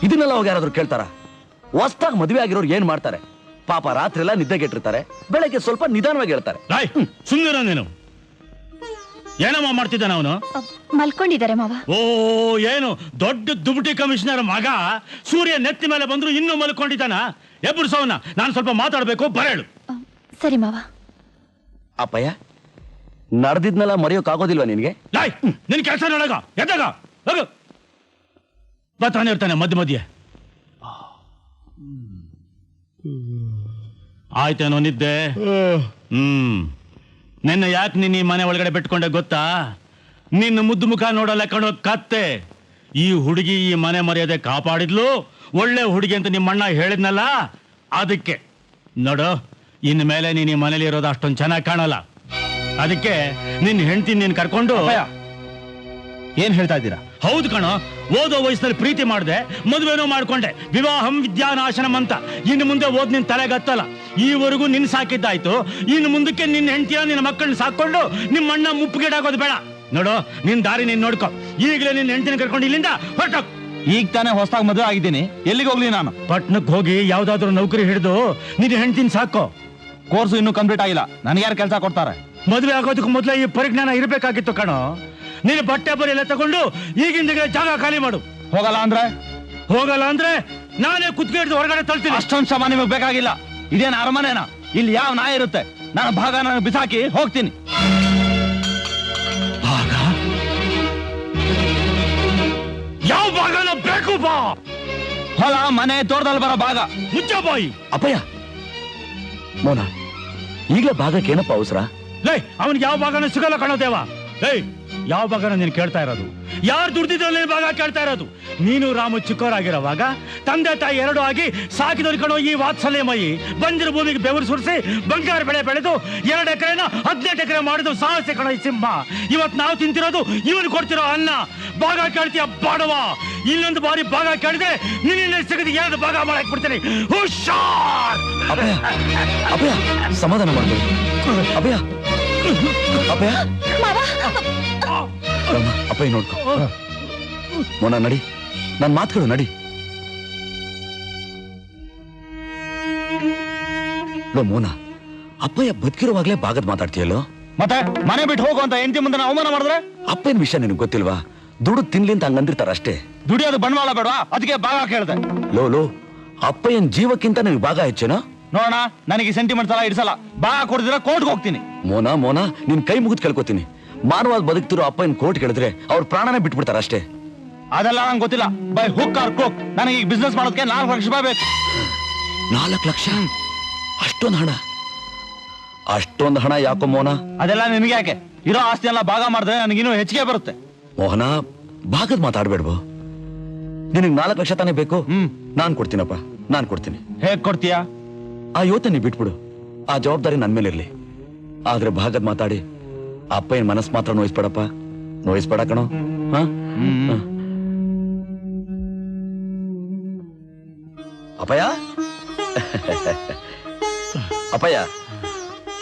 ಇದನ್ನೆಲ್ಲ ಹೋಗಿ ಯಾರಾದ್ರೂ ಕೇಳ್ತಾರ? ಹೊಸ್ದಾಗ್ ಮದುವೆ ಆಗಿರೋರು ಏನ್ ಮಾಡ್ತಾರೆ? ಪಾಪ ರಾತ್ರಿ ಎಲ್ಲ ನಿದ್ದೆಗೆಟ್ಟಿರ್ತಾರೆ, ಬೆಳಗ್ಗೆ ಸ್ವಲ್ಪ ನಿಧಾನವಾಗಿ ಹೇಳ್ತಾರೆ. ಸುಂದರ ನೀನು ಏನಮ್ಮ ಮಾಡ್ತಿದ್ದಾನ ಅವನು? ಮಲ್ಕೊಂಡಿದ್ದಾರೆ ಮಾವ. ಓ, ಏನು ದೊಡ್ಡ ದುಬುಟಿ ಕಮಿಷನರ್ ಮಗ ಸೂರ್ಯ ನೆತ್ತಿ ಮೇಲೆ ಬಂದ್ರು ಇನ್ನೂ ಮಲ್ಕೊಂಡಿದ್ದಾನ? ಎಬ್ಬರ್ಸವನ್ನ, ನಾನು ಸ್ವಲ್ಪ ಮಾತಾಡ್ಬೇಕು, ಬರೇಳು. ಸರಿ ಮಾವ. ಅಪ್ಪಯ್ಯ, ನಡೆದಿದ್ನೆಲ್ಲ ಮರೆಯೋಕ್ಕಾಗೋದಿಲ್ವಾ ನಿನ್ಗೆ? ನಿನ್ ಕೆಲಸ ನಡಗ ಎದ್ದಾಗ ಹೋಗು. ಬರ್ತಾನೆ ಇರ್ತಾನೆ ಮಧ್ಯ ಮಧ್ಯೆ. ಆಯ್ತೇನೋ ನಿದ್ದೆ? ನಿನ್ನ ಯಾಕೆ ನೀನ್ ಈ ಮನೆ ಒಳಗಡೆ ಬಿಟ್ಕೊಂಡೆ ಗೊತ್ತಾ? ನಿನ್ನ ಮುದ್ದು ಮುಖ ನೋಡಲ್ಲ ಕಣೋ ಕತ್ತೆ. ಈ ಹುಡುಗಿ ಈ ಮನೆ ಮರ್ಯಾದೆ ಕಾಪಾಡಿದ್ಲು, ಒಳ್ಳೆ ಹುಡುಗಿ ಅಂತ ನಿಮ್ಮಣ್ಣ ಹೇಳಿದ್ನಲ್ಲ, ಅದಕ್ಕೆ. ನೋಡು, ಇನ್ ಮೇಲೆ ನೀನ್ ಈ ಮನೇಲಿ ಇರೋದು ಅಷ್ಟೊಂದು ಚೆನ್ನಾಗಿ ಕಾಣಲ್ಲ. ಅದಕ್ಕೆ ನಿನ್ನ ಹೆಂಡತಿ ನೀನ್ ಕರ್ಕೊಂಡು. ಏನ್ ಹೇಳ್ತಾ ಇದ್ದೀರಾ? ಹೌದು ಕಣೋ, ಓದೋ ವಯಸ್ಸಿನಲ್ಲಿ ಪ್ರೀತಿ ಮಾಡಿದೆ, ಮದುವೆನೂ ಮಾಡ್ಕೊಂಡೆ. ವಿವಾಹಂ ವಿದ್ಯಾನಾಶನಂ ಅಂತ. ಇನ್ನು ಮುಂದೆ ಓದ್ ನಿನ್ ತಲೆಗತ್ತಲ್ಲ. ಈವರೆಗೂ ನಿನ್ ಸಾಕಿದ್ದಾಯ್ತು, ಇನ್ನು ಮುಂದಕ್ಕೆ ನಿನ್ನ ಹೆಂಡತಿಯ ನಿನ್ನ ಮಕ್ಕಳನ್ನ ಸಾಕೊಂಡು ನಿಮ್ಮ ಅಣ್ಣ ಮುಪ್ಪುಗೇಡಾಗೋದು ಬೇಡ. ನೋಡು, ನಿನ್ ದಾರಿ ನೀನ್ ನೋಡ್ಕೊ. ಈಗಲೇ ನಿನ್ನ ಹೆಂಡತಿನ ಕರ್ಕೊಂಡು ಇಲ್ಲಿಂದ ಹೊರಟೋಗ್. ಈಗ ತಾನೇ ಹೊಸದಾಗಿ ಮದುವೆ ಆಗಿದ್ದೀನಿ, ಎಲ್ಲಿಗೆ ಹೋಗ್ಲಿ ನಾನು? ಪಟ್ನಕ್ಕೆ ಹೋಗಿ ಯಾವ್ದಾದ್ರು ನೌಕರಿ ಹಿಡಿದು ನಿನ್ನ ಹೆಂಡತಿನ ಸಾಕೋ. ಕೋರ್ಸ್ ಇನ್ನೂ ಕಂಪ್ಲೀಟ್ ಆಗಿಲ್ಲ, ನನಗೆ ಯಾರು ಕೆಲಸ ಕೊಡ್ತಾರೆ? ಮದುವೆ ಆಗೋದಕ್ಕೂ ಮೊದಲೇ ಈ ಪರಿಜ್ಞಾನ ಇರಬೇಕಾಗಿತ್ತು ಕಣೋ. ನೀನು ಬಟ್ಟೆ ಬರಿ ಎಲ್ಲ ತಗೊಂಡು ಈಗಿಂದ ಜಾಗ ಖಾಲಿ ಮಾಡು. ಹೋಗಲ್ಲ ಅಂದ್ರೆ ನಾನೇ ಕುತ್ತಿಗೆ ಹಿಡಿದು ಹೊರಗಡೆ ತಳ್ತೀನಿ. ಅಷ್ಟೊಂದು ಶ್ರಮ ನಿಮಗೆ ಬೇಕಾಗಿಲ್ಲ. ಇದೇನು ಅರಮನೆನಾ? ಇಲ್ಲಿ ಯಾವ ನಾಯಿ ಇರುತ್ತೆ? ನಾನು ಭಾಗ ನಾನು ಬಿಸಾಕಿ ಹೋಗ್ತೀನಿ. ಭಾಗ? ಯಾವ ಭಾಗನ ಬೇಕು ಬಾ. ಹೊಲ ಮನೆ ತೋಟದಲ್ಲಿ ಬರೋ ಭಾಗ. ಮುಚ್ಚ ಬಾಯಿ. ಅಪ್ಪಯ್ಯ, ಮೋನ, ಈಗಲೇ ಭಾಗಕ್ಕೆ ಏನಪ್ಪ ಅವಸರ? ಲೇ, ಅವನಿಗೆ ಯಾವ ಭಾಗನೂ ಸಿಗಲ್ಲ ಕಣೋ ದೇವ. ಏಯ್, ಯಾವ ಭಾಗನ ನೀನು ಕೇಳ್ತಾ ಇರೋದು? ಯಾರು ದುಡ್ದಿದ್ರಲ್ಲಿ ಭಾಗ ಕೇಳ್ತಾ ಇರೋದು? ನೀನು ರಾಮು ಚಿಕ್ಕವರಾಗಿರೋವಾಗ ತಂದೆ ತಾಯಿ ಎರಡು ಆಗಿ ಸಾಕಿದವ್ರು ಕಣೋ ಈ ವಾತ್ಸಲ್ಯ ಮಯಿ. ಬಂದಿರೋ ಭೂಮಿಗೆ ಬೆವರು ಸುರಿಸಿ ಬಂಗಾರ ಬೆಳೆ ಬೆಳೆದು 2 ಎಕರೆನ 18 ಎಕರೆ ಮಾಡಿದ್ರು ಸಾಹಸ ಕಣೋ ಈ ಸಿಂಹ. ಇವತ್ತು ನಾವು ತಿಂತಿರೋದು ಇವನು ಕೊಡ್ತಿರೋ ಅನ್ನ. ಭಾಗ ಕೇಳ್ತೀಯ ಬಾಡವ? ಇನ್ನೊಂದು ಬಾರಿ ಭಾಗ ಕೇಳಿದ್ರೆ ನಿನ್ನ ಸಿಗದಿ 2 ಭಾಗ ಮಾಡಕ್ ಬಿಡ್ತೀನಿ. ಹುಷಾರ್. ಅಪ್ಪಯ್ಯ, ಸಮಾಧಾನ ಮಾಡ್ಬೋದು. ಅಪ್ಪಯ್ಯ, ಅಪ್ಪಯ್ಯ, ಅಪ್ಪಯ್ಯ ನೋಡ್ಕೊ. ಮೋನ ನಡಿ, ನನ್ ಮಾತುಗಳು ನಡಿ. ಮೋನ, ಅಪ್ಪಯ್ಯ ಬದುಕಿರುವಾಗ್ಲೇ ಭಾಗದ ಮಾತಾಡ್ತೀಯಲ್ಲೋ? ಮತ್ತೆ ಮನೆ ಬಿಟ್ಟು ಹೋಗು ಅಂತ ಹೆಂಡತಿ ಮುಂದೆ ಅವಮಾನ ಮಾಡಿದ್ರೆ? ಅಪ್ಪನ ವಿಷಯ ನಿನಗೆ ಗೊತ್ತಿಲ್ವಾ? ದುಡ್ಡು ತಿನ್ಲಿ ಅಂತ ಹಂಗಂದಿರ್ತಾರ ಅಷ್ಟೇ. ದುಡಿಯೋದು ಬಂಡವಾಳ ಬೇಡವಾ? ಅದಕ್ಕೆ ಭಾಗ ಕೇಳ್ದೆ. ಲೋ, ಅಪ್ಪಯ್ಯನ್ ಜೀವಕ್ಕಿಂತ ನಿನಗೆ ಭಾಗ ಹೆಚ್ಚೇನೋ? ನೋಡೋಣ, ನನಗೆ ಸೆಂಟಿಮೆಂಟ್ಸ್ ಎಲ್ಲ ಇಡ್ಸಲ್ಲ. ಬಾ ಕೊಡ್ದಿರ ಕೋರ್ಟ್ಗೆ ಹೋಗ್ತೀನಿ. ಮೋನಾ ಮೋನಾ ನಿನ್ ಕೈ ಮುಗಿದ್ ಕೇಳ್ಕೊತೀನಿ. ಮಾನವಾದ ಬದುಕ್ತಿರೋ ಅಪ್ಪ ಕೋರ್ಟ್ ಕೇಳಿದ್ರೆ ಅವ್ರ ಪ್ರಾಣನೇ ಬಿಟ್ಬಿಡ್ತಾರ ಅಷ್ಟೇ. ಅದೆಲ್ಲ ನಂಗೆ ಗೊತ್ತಿಲ್ಲ. ಬೈ ಹುಕ್ ಆರ್ ಕ್ರೋಕ್ ನನಗೆ ಈಗ ಬಿಸ್ನೆಸ್ ಮಾಡೋದಕ್ಕೆ 4 ಲಕ್ಷ ರೂಪಾಯಿ ಬೇಕು. 4 ಲಕ್ಷ? ಅಷ್ಟೊಂದು ಹಣ? ಅಷ್ಟೊಂದು ಹಣ ಯಾಕೋ ಮೋನ? ಅದೆಲ್ಲ ನಿನಗೆ ಯಾಕೆ? ಇರೋ ಆಸ್ತಿ ಎಲ್ಲ ಭಾಗ ಮಾಡಿದ್ರೆ ನನಗಿನ್ನೂ ಹೆಚ್ಚಿಗೆ ಬರುತ್ತೆ. ಮೋಹನ, ಭಾಗದ ಮಾತಾಡ್ಬೇಡ್ಬೋ. ನಿನಗ್ 4 ಲಕ್ಷ ತಾನೇ ಬೇಕು? ನಾನ್ ಕೊಡ್ತೀನಪ್ಪ, ನಾನ್ ಕೊಡ್ತೀನಿ. ಹೇಗ್ ಕೊಡ್ತೀಯಾ? ಆ ಯೋಚನೆ ನೀ ಬಿಟ್ಬಿಡು. ಆ ಜವಾಬ್ದಾರಿ ನನ್ ಮೇಲೆ ಇರ್ಲಿ. ಆದ್ರೆ ಭಾಗದ ಮಾತಾಡಿ ಅಪ್ಪ ಏನ್ ಮನಸ್ ಮಾತ್ರ ನೋಯಿಸ್ಬೇಡಪ್ಪ. ನೋಯಿಸ್ಬೇಡ ಕಣೋ. ಅಪ್ಪಯ್ಯ ಅಪ್ಪಯ್ಯ,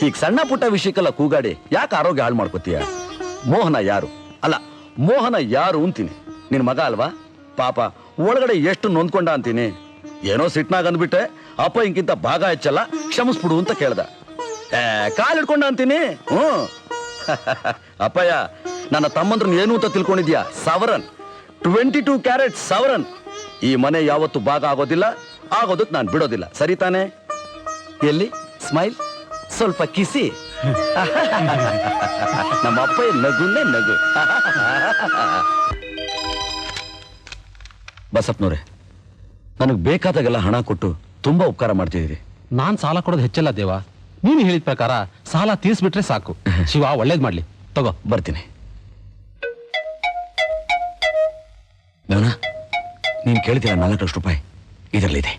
ಈಗ ಸಣ್ಣ ಪುಟ್ಟ ವಿಷಯಕ್ಕೆಲ್ಲ ಕೂಗಾಡಿ ಯಾಕೆ ಆರೋಗ್ಯ ಹಾಳು ಮಾಡ್ಕೋತೀಯ? ಮೋಹನ ಯಾರು? ಅಲ್ಲ, ಮೋಹನ ಯಾರು ಅಂತೀನಿ. ನಿನ್ ಮಗ ಅಲ್ವಾ? ಪಾಪ ಒಳಗಡೆ ಎಷ್ಟು ನೊಂದ್ಕೊಂಡ ಅಂತೀನಿ. ಏನೋ ಸಿಟ್ನಾಗ ಅಂದ್ಬಿಟ್ಟೆ, ಅಪ್ಪ ಇಂಕಿಂತ ಭಾಗ ಹೆಚ್ಚಲ್ಲ, ಕ್ಷಮಿಸ್ಬಿಡು ಅಂತ ಕೇಳ್ದ. ಕಾಲ್ ಹಿಡ್ಕೊಂಡ ಅಂತೀನಿ. ಅಪ್ಪಯ್ಯ, ನನ್ನ ತಮ್ಮಂದ್ರನ್ನ ಏನು ಅಂತ ತಿಳ್ಕೊಂಡಿದ್ಯಾ? ಸವರನ್, 22 ಕ್ಯಾರೆಟ್ ಸವರನ್. ಈ ಮನೆ ಯಾವತ್ತು ಭಾಗ ಆಗೋದಿಲ್ಲ, ಆಗೋದಕ್ಕೆ ನಾನು ಬಿಡೋದಿಲ್ಲ. ಸರಿ ತಾನೆ? ಎಲ್ಲಿ ಸ್ಮೈಲ್? ಸ್ವಲ್ಪ ಕಿಸಿ. ನಮ್ಮ ಅಪ್ಪ ನಗುನೇ ನಗು. ಬಸಪ್ಪನವ್ರೆ, ನನಗ್ ಬೇಕಾದಾಗೆಲ್ಲ ಹಣ ಕೊಟ್ಟು ತುಂಬಾ ಉಪಕಾರ ಮಾಡ್ತಿದ್ದೀರಿ. ನಾನ್ ಸಾಲ ಕೊಡೋದು ಹೆಚ್ಚಲ್ಲ ದೇವ. ನೀನು ಹೇಳಿದ ಪ್ರಕಾರ ಸಾಲ ತೀರ್ಸ್ಬಿಟ್ರೆ ಸಾಕು. ಶಿವ ಒಳ್ಳೇದ್ ಮಾಡ್ಲಿ. ತಗೋ, ಬರ್ತೀನಿ. ದೇವನ, ನೀನ್ ಕೇಳ್ತೀರ 4 ಲಕ್ಷ ರೂಪಾಯಿ ಇದರಲ್ಲಿದೆ.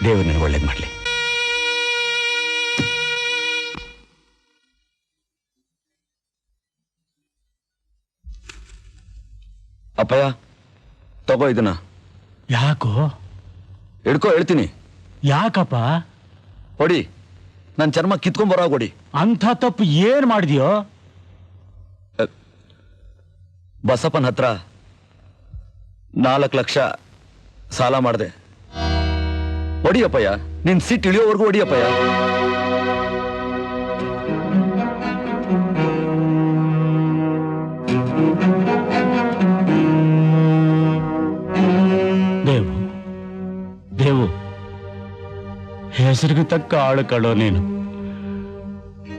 ದೇವರು ನನಗೆ ಒಳ್ಳೇದ್ ಮಾಡ್ಲಿ. ಅಪ್ಪಯ್ಯ, ತಗೋ ಇದನ್ನ. ಯಾಕೋ? ಹಿಡ್ಕೋ, ಹೇಳ್ತೀನಿ. ಯಾಕಪ್ಪ? ಹೊಡಿ, ನನ್ ಚರ್ಮ ಕಿತ್ಕೊಂಡ್ ಬರೋ ಹೊಡಿ. ಅಂಥ ತಪ್ಪು ಏನ್ ಮಾಡಿದ್ಯೋ? ಬಸಪ್ಪನ ಹತ್ರ 4 ಲಕ್ಷ ಸಾಲ ಮಾಡಿದೆ. ಹೊಡಿಯಪ್ಪಯ್ಯ, ನಿನ್ ಸಿಟ್ ಇಳಿಯೋವರೆಗೂ ಹೊಡಿಯಪ್ಪಯ್ಯ. ದೇವು, ಹೆಸರಿಗೆ ತಕ್ಕ ಆಳು ಕಳೋ ನೀನು.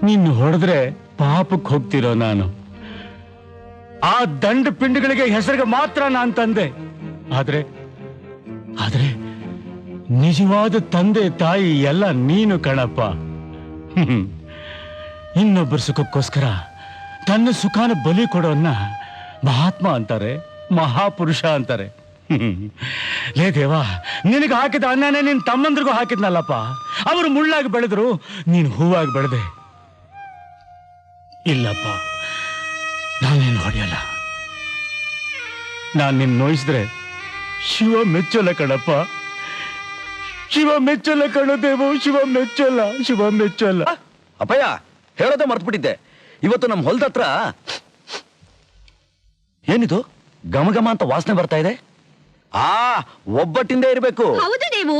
ನಿನ್ನ ಹೊಡೆದ್ರೆ ಪಾಪಕ್ಕೆ ಹೋಗ್ತಿರೋ ನಾನು. ಆ ದಂಡ ಪಿಂಡಗಳಿಗೆ ಹೆಸರಿಗೆ ಮಾತ್ರ ನಾನ್ ತಂದೆ. ಆದ್ರೆ ನಿಜವಾದ ತಂದೆ ತಾಯಿ ಎಲ್ಲ ನೀನು ಕಣಪ್ಪ. ಇನ್ನೊಬ್ಬರ ಸುಖಕ್ಕೋಸ್ಕರ ತನ್ನ ಸುಖಾನ ಬಲಿ ಕೊಡೋನ್ನ ಮಹಾತ್ಮ ಅಂತಾರೆ, ಮಹಾಪುರುಷ ಅಂತಾರೆ. ಲೇ ದೇವ, ನಿನಗೆ ಹಾಕಿದ ಅನ್ನನೇ ನಿನ್ ತಮ್ಮಂದ್ರಿಗೂ ಹಾಕಿದ್ನಲ್ಲಪ್ಪ. ಅವರು ಮುಳ್ಳಾಗಿ ಬೆಳೆದ್ರು, ನೀನು ಹೂವಾಗಿ ಬೆಳೆದೆ. ಇಲ್ಲಪ್ಪ, ನಾನೇನು ಹೊಡೆಯಲ್ಲ. ನಾನು ನಿನ್ನ ನೋಯಿಸಿದ್ರೆ ಶಿವ ಮೆಚ್ಚಲ್ಲ ಕಣಪ್ಪ. ಶಿವ ಮೆಚ್ಚಲ್ಲ ಕಣ ದೇವು, ಶಿವ ಮೆಚ್ಚಲ್ಲ, ಶಿವ ಮೆಚ್ಚಲ್ಲ. ಅಪ್ಪಯ್ಯ, ಹೇಳೋದೇ ಮರ್ತ್ಬಿಟ್ಟಿದ್ದೆ. ಇವತ್ತು ನಮ್ಮ ಹೊಲದ ಹತ್ರ ಏನಿದು ಘಮ ಘಮ ಅಂತ ವಾಸನೆ ಬರ್ತಾ ಇದೆ? ಒಬ್ಬಟ್ಟಿಂದ ಇರಬೇಕು. ಹೌದು ದೇವು,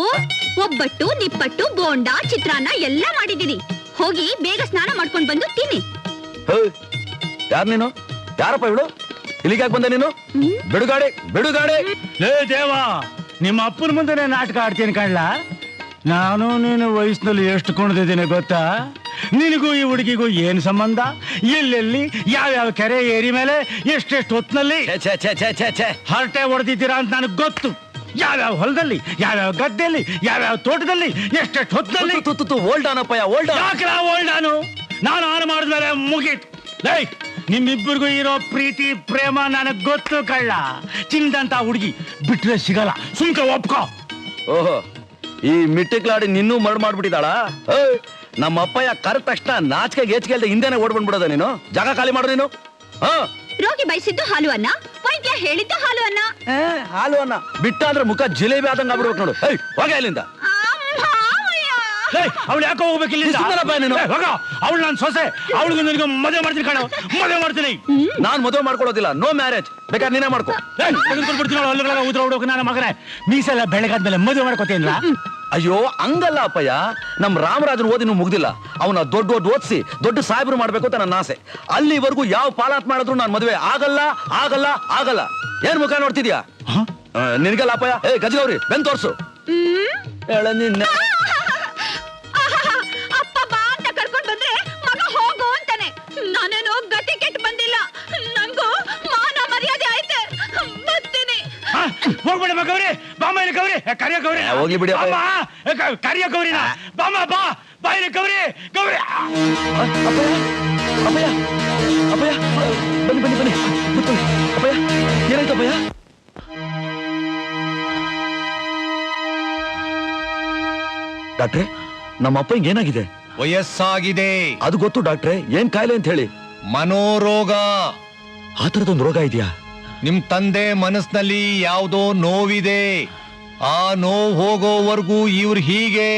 ಒಬ್ಬಟ್ಟು, ನಿಪ್ಪಟ್ಟು, ಬೋಂಡಾ, ಚಿತ್ರಾನ್ನ ಎಲ್ಲ ಮಾಡಿದ್ದೀನಿ. ಹೋಗಿ ಬೇಗ ಸ್ನಾನ ಮಾಡ್ಕೊಂಡು ಬಂದು ತಿನ್ನಿ. ಯಾರು ನೀನು? ಯಾರಪ್ಪ ಇವಳು? ಇಲ್ಲಿಗೆ ಬಂದೆ ನೀನು? ಬಿಡುಗಾಡೆ ಬಿಡುಗಾಡೆ. ಲೇ ದೇವ, ನಿಮ್ಮ ಅಪ್ಪನ ಮುಂದೆ ನಾಟಕ ಆಡ್ತೀನಿ ಕಣ್ಲ. ನಾನು ನೀನು ವಯಸ್ಸಿನಲ್ಲಿ ಎಷ್ಟು ಕುಣಿದಿದ್ದೀನಿ ಗೊತ್ತಾ? ನಿನಗೂ ಈ ಹುಡುಗಿಗೂ ಏನ್ ಸಂಬಂಧ? ಎಲ್ಲೆಲ್ಲಿ ಯಾವ್ಯಾವ ಕೆರೆ ಏರಿ ಮೇಲೆ ಎಷ್ಟೆಷ್ಟು ಹೊತ್ತಿನಲ್ಲಿ ಹರಟೆ ಹೊಡೆದಿದ್ದೀರಾ ಅಂತ ನನಗೆ ಗೊತ್ತು. ಯಾವ್ಯಾವ ಹೊಲದಲ್ಲಿ, ಯಾವ್ಯಾವ ಗದ್ದೆಯಲ್ಲಿ, ಯಾವ್ಯಾವ ತೋಟದಲ್ಲಿ, ಎಷ್ಟೆಷ್ಟು ಹೊತ್ತಿನಲ್ಲಿ. ಓಲ್ಡ್ ಆನಪ್ಪಯ್ಯ, ಓಲ್ಡ್. ಯಾಕೆ ಓಲ್ಡ್ ಆನು? ನಾನು ಆನ್ ಮಾಡಿದ್ಮೇಲೆ ಮುಗೀತು. ಲೈ, ನಿಮ್ಮಿಬ್ಬರಿಗೂ ಇರೋ ಪ್ರೀತಿ ಪ್ರೇಮ ನನಗ್ ಗೊತ್ತು ಕಳ್ಳ. ಚಿನ್ನದಂತ ಹುಡುಗಿ ಬಿಟ್ರೆ ಸಿಗಲ್ಲ, ಸುಮ್ಕೆ ಒಪ್ಕೋ. ಓಹೋ, ಈ ಮಿಟ್ಟಿಕ್ಲಾಡಿ ನಿನ್ನೂ ಮರಳು ಮಾಡ್ಬಿಟ್ಟಿದ್ದಾಳ? ನಮ್ಮ ಅಪ್ಪಯ್ಯ ಕರೆದ ತಕ್ಷಣ ನಾಚಿಕೆ ಗೇಚಿಗೆ ಅಲ್ದೆ ಹಿಂದೆನೆ ಓಡ್ ಬಂದ್ಬಿಡೋದ ನೀನು? ಜಾಗ ಖಾಲಿ ಮಾಡು ನೀನು. ರೋಗಿ ಬಯಸಿದ್ದು ಹಾಲು ಅನ್ನ, ವೈದ್ಯ ಹೇಳಿದ್ದು ಹಾಲು ಅನ್ನ. ಹಾಲು ಅನ್ನ ಬಿಟ್ಟ ಅಂದ್ರೆ ಮುಖ ಜಿಲೇಬಿ ಆದಂಗ ಆಗ್ಬಿಡ್ಬೇಕು ನೋಡು. ಹೋಗ ಇಲ್ಲಿಂದ. ಅವಳು ಯಾಕೋ ಹೋಗ್ಬೇಕಿಲ್ಲ. ಅವಳು ನಾನು ಸೊಸೆ, ಅವಳಿಗೂ ನನಗೆ ಮದುವೆ ಮಾಡ್ತೀನಿ ಕಣ, ಮದುವೆ ಮಾಡ್ತೀನಿ. ನಾನ್ ಮದುವೆ ಮಾಡ್ಕೊಳ್ಳೋದಿಲ್ಲ, ನೋ ಮ್ಯಾರೇಜ್. ಬೇಕಾದ್ರೆ ನೀನೇ ಮಾಡ್ಕೊ. ನನ್ನ ಮಗನೇ ಮೀಸೆಲ್ಲ ಬೆಳಗಾದ್ಮೇಲೆ ಮದುವೆ ಮಾಡ್ಕೋತೀನಿಲ್ಲ. ಅಯ್ಯೋ ಹಂಗಲ್ಲ ಅಪ್ಪಯ್ಯ, ನಮ್ ರಾಮರಾಜನ ಓದಿನೂ ಮುಗ್ದಿಲ್ಲ. ಅವನ ದೊಡ್ಡ ಓದಿಸಿ ದೊಡ್ಡ ಸಾಹೇಬ್ರು ಮಾಡ್ಬೇಕು ಅಂತ ನನ್ನ ಆಸೆ. ಅಲ್ಲಿವರೆಗೂ ಯಾವ ಪಾಲಾತ್ ಮಾಡಿದ್ರು ನಾನು ಮದುವೆ ಆಗಲ್ಲ ಆಗಲ್ಲ ಆಗಲ್ಲ. ಏನ್ ಮುಖ ನೋಡ್ತಿದ್ಯಾ? ನಿನ್ಗಲ್ಲ ಅಪ್ಪಯ್ಯ. ಗಜಗೌರಿ ಬೆನ್ ತೋರ್ಸು. ಹೇಳ ನಿನ್ನ ಅಪ್ಪ ಬಾಮ ಇಲ್ಲಿ ಗೌರಿ ಕರಿಯ ಗೌರಿ ಹೋಗ್ಲಿ ಬಿಡಿ ಅಪ್ಪ. ಕರಿಯ ಗೌರಿನ ಬಾಮ ಬಾ ಇಲ್ಲಿ ಗೌರಿ ಗೌರಿ ಅಪ್ಪಯ್ಯ ಅಪ್ಪಯ್ಯ ಬನ್ನಿ ಬನ್ನಿ ಬನ್ನಿ ಕೂತ್ಕೊಳ್ಳಿ. ಅಪ್ಪಯ್ಯ ಏನಾಯ್ತು ಅಪ್ಪಯ್ಯ? ಡಾಕ್ಟ್ರೆ ನಮ್ಮ ಅಪ್ಪಂಗೆ ಏನಾಗಿದೆ? ವಯಸ್ಸಾಗಿದೆ. ಅದು ಗೊತ್ತು ಡಾಕ್ಟ್ರೆ, ಏನ್ ಕಾಯಿಲೆ ಅಂತ ಹೇಳಿ. ಮನೋರೋಗ. ಆ ತರದೊಂದು ರೋಗ ಇದೆಯಾ? ನಿಮ್ ತಂದೆ ಮನಸ್ಸಿನಲ್ಲಿ ಯಾವುದೋ ನೋವಿದೆ. ಆ ನೋವು ಹೋಗೋವರೆಗೂ ಇವ್ರು ಹೀಗೆ.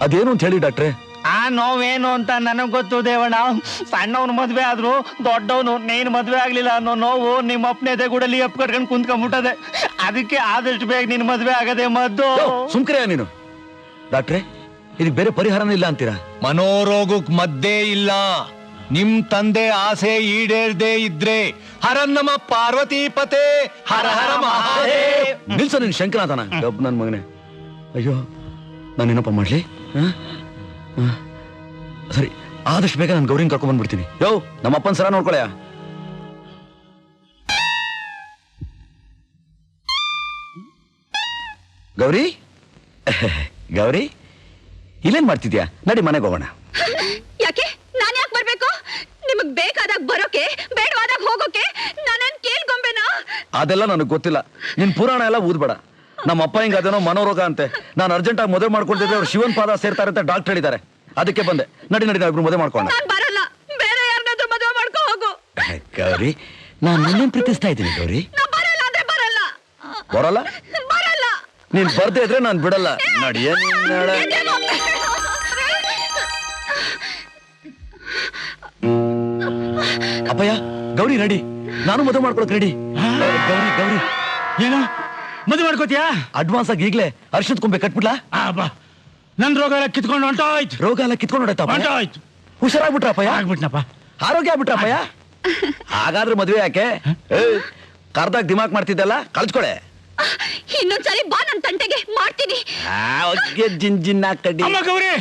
ಅದೇನು ಅಂತ ಹೇಳಿ ಡಾಕ್ಟ್ರೆ. ಆ ನೋವೇನು ಅಂತ ನನಗ್ ಗೊತ್ತು ದೇವಣ್ಣ. ಸಣ್ಣವನು ಮದ್ವೆ ಆದ್ರು ದೊಡ್ಡವನು ನೀನ್ ಮದ್ವೆ ಆಗ್ಲಿಲ್ಲ ಅನ್ನೋ ನೋವು ನಿಮ್ಮ ಅಪ್ಪನೇ ಎದೆಗೂಡಲ್ಲಿ ಅಪ್ ಕಟ್ಕೊಂಡು ಕುಂತ್ಕೊಂಡ್ಬಿಟ್ಟದೆ. ಅದಕ್ಕೆ ಆದಷ್ಟು ಬೇಗ ನಿನ್ ಮದ್ವೆ ಆಗದೆ ಮದ್ದು. ಸುಮ್ಕರೆಯ ನೀನು. ಡಾಕ್ಟ್ರೆ ಇದಕ್ಕೆ ಬೇರೆ ಪರಿಹಾರನೇ ಇಲ್ಲ ಅಂತೀರಾ? ಮನೋರೋಗಕ್ ಮದ್ದೇ ಇಲ್ಲ. ನಿಮ್ ತಂದೆ ಆಸೆ ಈಡೇರದೆ ಇದ್ರೆ ಹರನ್ನಮ ಪಾರ್ವತೀಪತೆ ಹರ ಹರ ಮಹಾದೇವ್. ನಿಲ್ಸ ನೀನ್ ಶಂಕನಾಥನ ಡಬ್ ನನ್ ಮಗನೇ. ಅಯ್ಯೋ ನಾನೇನಪ್ಪ ಮಾಡ್ಲಿ? ಸರಿ ಆದಷ್ಟು ಬೇಗ ನಾನು ಗೌರಿನ ಕರ್ಕೊಂಡ್ ಬಂದ್ಬಿಡ್ತೀನಿ. ಯೋ ನಮ್ಮ ಅಪ್ಪನ ಸರ ನೋಡ್ಕೊಳಯ್ಯ. ಗೌರಿ ಗೌರಿ ಇಲ್ಲೇನ್ ಮಾಡ್ತಿದ್ಯಾ? ನಡಿ ಮನೆಗೆ ಹೋಗೋಣ. ಯಾಕೆ ನಾನ್ ಯಾಕೆ ಬರ್ಬೇಕು? ನಿಮಗ್ ಬೇಕಾದಾಗ ಬರೋಕೆ, ಬೇಡವಾದಾಗ ಹೋಗೋಕೆ ನಾನೇನ್ ಕೇಳ್ಕೊಂಬೇನಾ? ಅದೆಲ್ಲ ನನಗೆ ಗೊತ್ತಿಲ್ಲ. ನಿನ್ ಪುರಾಣ ಎಲ್ಲ ಊದ್ಬೇಡ. ನಮ್ಮ ಅಪ್ಪ ಹಿಂಗ ಅದೇನೋ ಮನೋರೋಗ ಅಂತೆ. ನಾನು ಅರ್ಜೆಂಟ್ ಆಗಿ ಮದುವೆ ಮಾಡ್ಕೊಳ್ತಿದ್ರೆ ಅವ್ರು ಶಿವನ್ ಪಾದ ಸೇರ್ತಾರೆ ಅಂತ ಡಾಕ್ಟರ್ ಹೇಳಿದ್ದಾರೆ. ಅದಕ್ಕೆ ಬಂದೆ. ನಡಿ ನಡಿ ನಾವಿಬ್ರು ಮದುವೆ ಮಾಡ್ಕೊಳ್ಳೋಣ. ನಾನ್ ಬರಲ್ಲ. ಬೇರೆ ಯಾರನ್ನಾದ್ರೂ ಮದುವೆ ಮಾಡ್ಕೊ ಹೋಗು. ಗೌರಿ ನಾನು ನಿನ್ನೇನ್ ಪ್ರೀತಿಸ್ತಾ ಇದ್ದೀನಿ ಗೌರಿ. ನಾ ಬರಲ್ಲ ಅಂದ್ರೆ ಬರಲ್ಲ. ಬರಲ್ಲ? ಬರಲ್ಲ. ನೀನ್ ಬರ್ದೇ ಇದ್ರೆ ನಾನು ಬಿಡಲ್ಲ. ನಡಿಯ ಅಪ್ಪಯ್ಯ ಗೌರಿ ರೆಡಿ. ನಾನು ಮದುವೆ ಮಾಡ್ಕೊಳಕ್ ರೆಡಿ. ಗೌರಿ ಗೌರಿ ಏನು ಮದುವೆ ಮಾಡ್ಕೋತೀಯಾ? ಅಡ್ವಾನ್ಸ್ ಆಗಿ ಈಗ್ಲೇ ಅರ್ಶಿದ್ ಕೊಂಬೆ ಕಟ್ಬಿಡ್ಲಾ? ಬಾ ನನ್ ರೋಗ ಎಲ್ಲ ಕಿತ್ಕೊಂಡು ಹೊಂಟೋಯ್ತು. ರೋಗ ಎಲ್ಲ ಕಿತ್ಕೊಂಡು ಹೊಂಟೋಯ್ತು. ಹುಷಾರಾಗ್ಬಿಟ್ರಪ್ಪಯ್ಯ? ಆಗ್ಬಿಟ್ನಪ್ಪ. ಆರೋಗ್ಯ ಆಗ್ಬಿಟ್ರಪ್ಪಯ್ಯ? ಹಾಗಾದ್ರೆ ಮದ್ವೆ ಯಾಕೆ? ಕರ್ದಾಗ ದಿಮಾಕ್ ಮಾಡ್ತಿದ್ದಲ್ಲ, ಕಳ್ಸ್ಕೊಳೆ. ಇನ್ನೊಂದ್ಸರಿ ಬಾ ನನ್ ತಂಟೆಗೆ ಮಾಡ್ತೀನಿ. ಜಿನ್ ಕಡ್ಡಿ. ಅಮ್ಮ ಗೌರಿ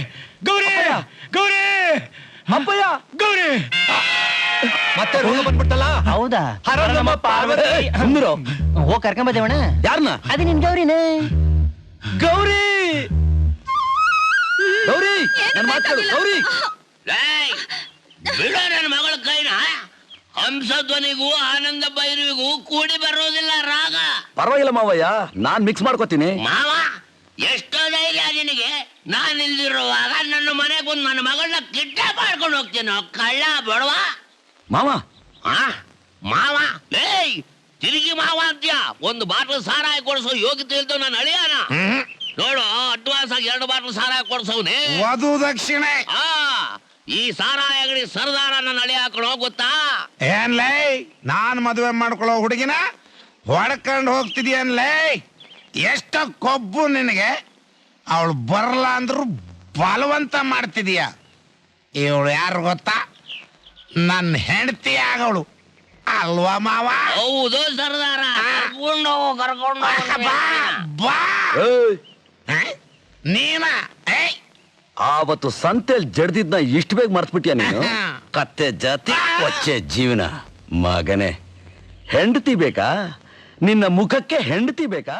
ಗೌರಿ ಗೌರಿ ಅಪ್ಪಯ್ಯ ಗೌರಿ ಮತ್ತೆ ರೋಗ ಬಂದ್ಬಿಟ್ಟಲ್ಲ. ಹೌದಾ? ಹರನ್ನಮ ಪಾರ್ವತಿ. ಸುಂದರ ಹೋಗ್ ಕರ್ಕೊಂಡ್ ದೇವಣ್ಣ. ಯಾರನ್ನ? ಅದೇ ನಿನ್ ಗೌರಿನೇ. ಗೌರಿ ಗೌರಿ ನನ್ನ ಮಾತು ಗೌರಿ. ಬಿಡೋ ನನ್ನ ಮಗಳ ಕೈನ. ಹಂಸಧ್ವನಿಗೂ ಆನಂದ ಭೈರವಿಗೂ ಕೂಡಿ ಬರೋದಿಲ್ಲ ರಾಗ. ಪರವಾಗಿಲ್ಲ ಮಾವಯ್ಯ, ನಾನ್ ಮಿಕ್ಸ್ ಮಾಡ್ಕೋತೀನಿ. ಮಾವ ಎಷ್ಟೋ ಧೈರ್ಯ ನಿನಗೆ. ನಾನು ಇಲ್ದಿರುವಾಗ ನನ್ನ ಮನೆಗೆ ಬಂದು ನನ್ನ ಮಗಳನ್ನ ಕಿಡ್ನಾಪ್ ಮಾಡ್ಕೊಂಡು ಹೋಗ್ತೇನೋ ಕಳ್ಳ ಬಡವಾ. ಮಾವ ಮಾವ ಏಯ್ ತಿರುಗಿ ಮಾವ ಅಂತ್ಯ. ಒಂದು ಬಾಟ್ಲು ಸಾರಾಯಿ ಕೊಡಿಸೋ ಯೋಗ್ಯತೆ ಇಲ್ದೋ ನಾನು ಅಳಿಯಾನ. ನೋಡು ಅಡ್ವಾನ್ಸ್ ಆಗಿ 2 ಬಾಟ್ಲು ಸಾರಾಯಿ ಕೊಡ್ಸವ್ನೆ. ವಧು ದಕ್ಷಿಣೆ. ಈ ಸಾರಾಯಿ ಅಂಗಡಿ ಸರ್ದಾರ ನನ್ನ ಅಳಿ ಹಾಕೊಂಡು ಗೊತ್ತಾ? ಏನ್ಲೇ ನಾನ್ ಮದುವೆ ಮಾಡ್ಕೊಳ್ಳೋ ಹುಡುಗಿನ ಹೊಡ್ಕೊಂಡು ಹೋಗ್ತಿದ್ಯನ್ಲೇ? ಎಷ್ಟ ಕೊಬ್ಬು ನಿನಗೆ. ಅವಳು ಬರಲ್ಲ ಅಂದ್ರು ಬಲವಂತ ಮಾಡ್ತಿದೀಯ. ಇವಳು ಯಾರು ಗೊತ್ತಾ? ನನ್ನ ಹೆಂಡತಿ ಆಗವಳು ಅಲ್ವಾ ಮಾವ? ಹೌದು ಸರ್ದಾರ. ಕರ್ಕೊಂಡು ಬಾ ನೀನ. ಆವತ್ತು ಸಂತೆಲ್ ಜಡ್ದಿದ್ನ ಇಷ್ಟು ಬೇಗ ಮರ್ತ್ಬಿಟ್ಯಾ ನೀನು? ಕತ್ತೆ ಜಾತಿ ಕೊಚ್ಚೆ ಜೀವನ ಮಗನೇ. ಹೆಂಡತಿ ಬೇಕಾ? ನಿನ್ನ ಮುಖಕ್ಕೆ ಹೆಂಡತಿ ಬೇಕಾ?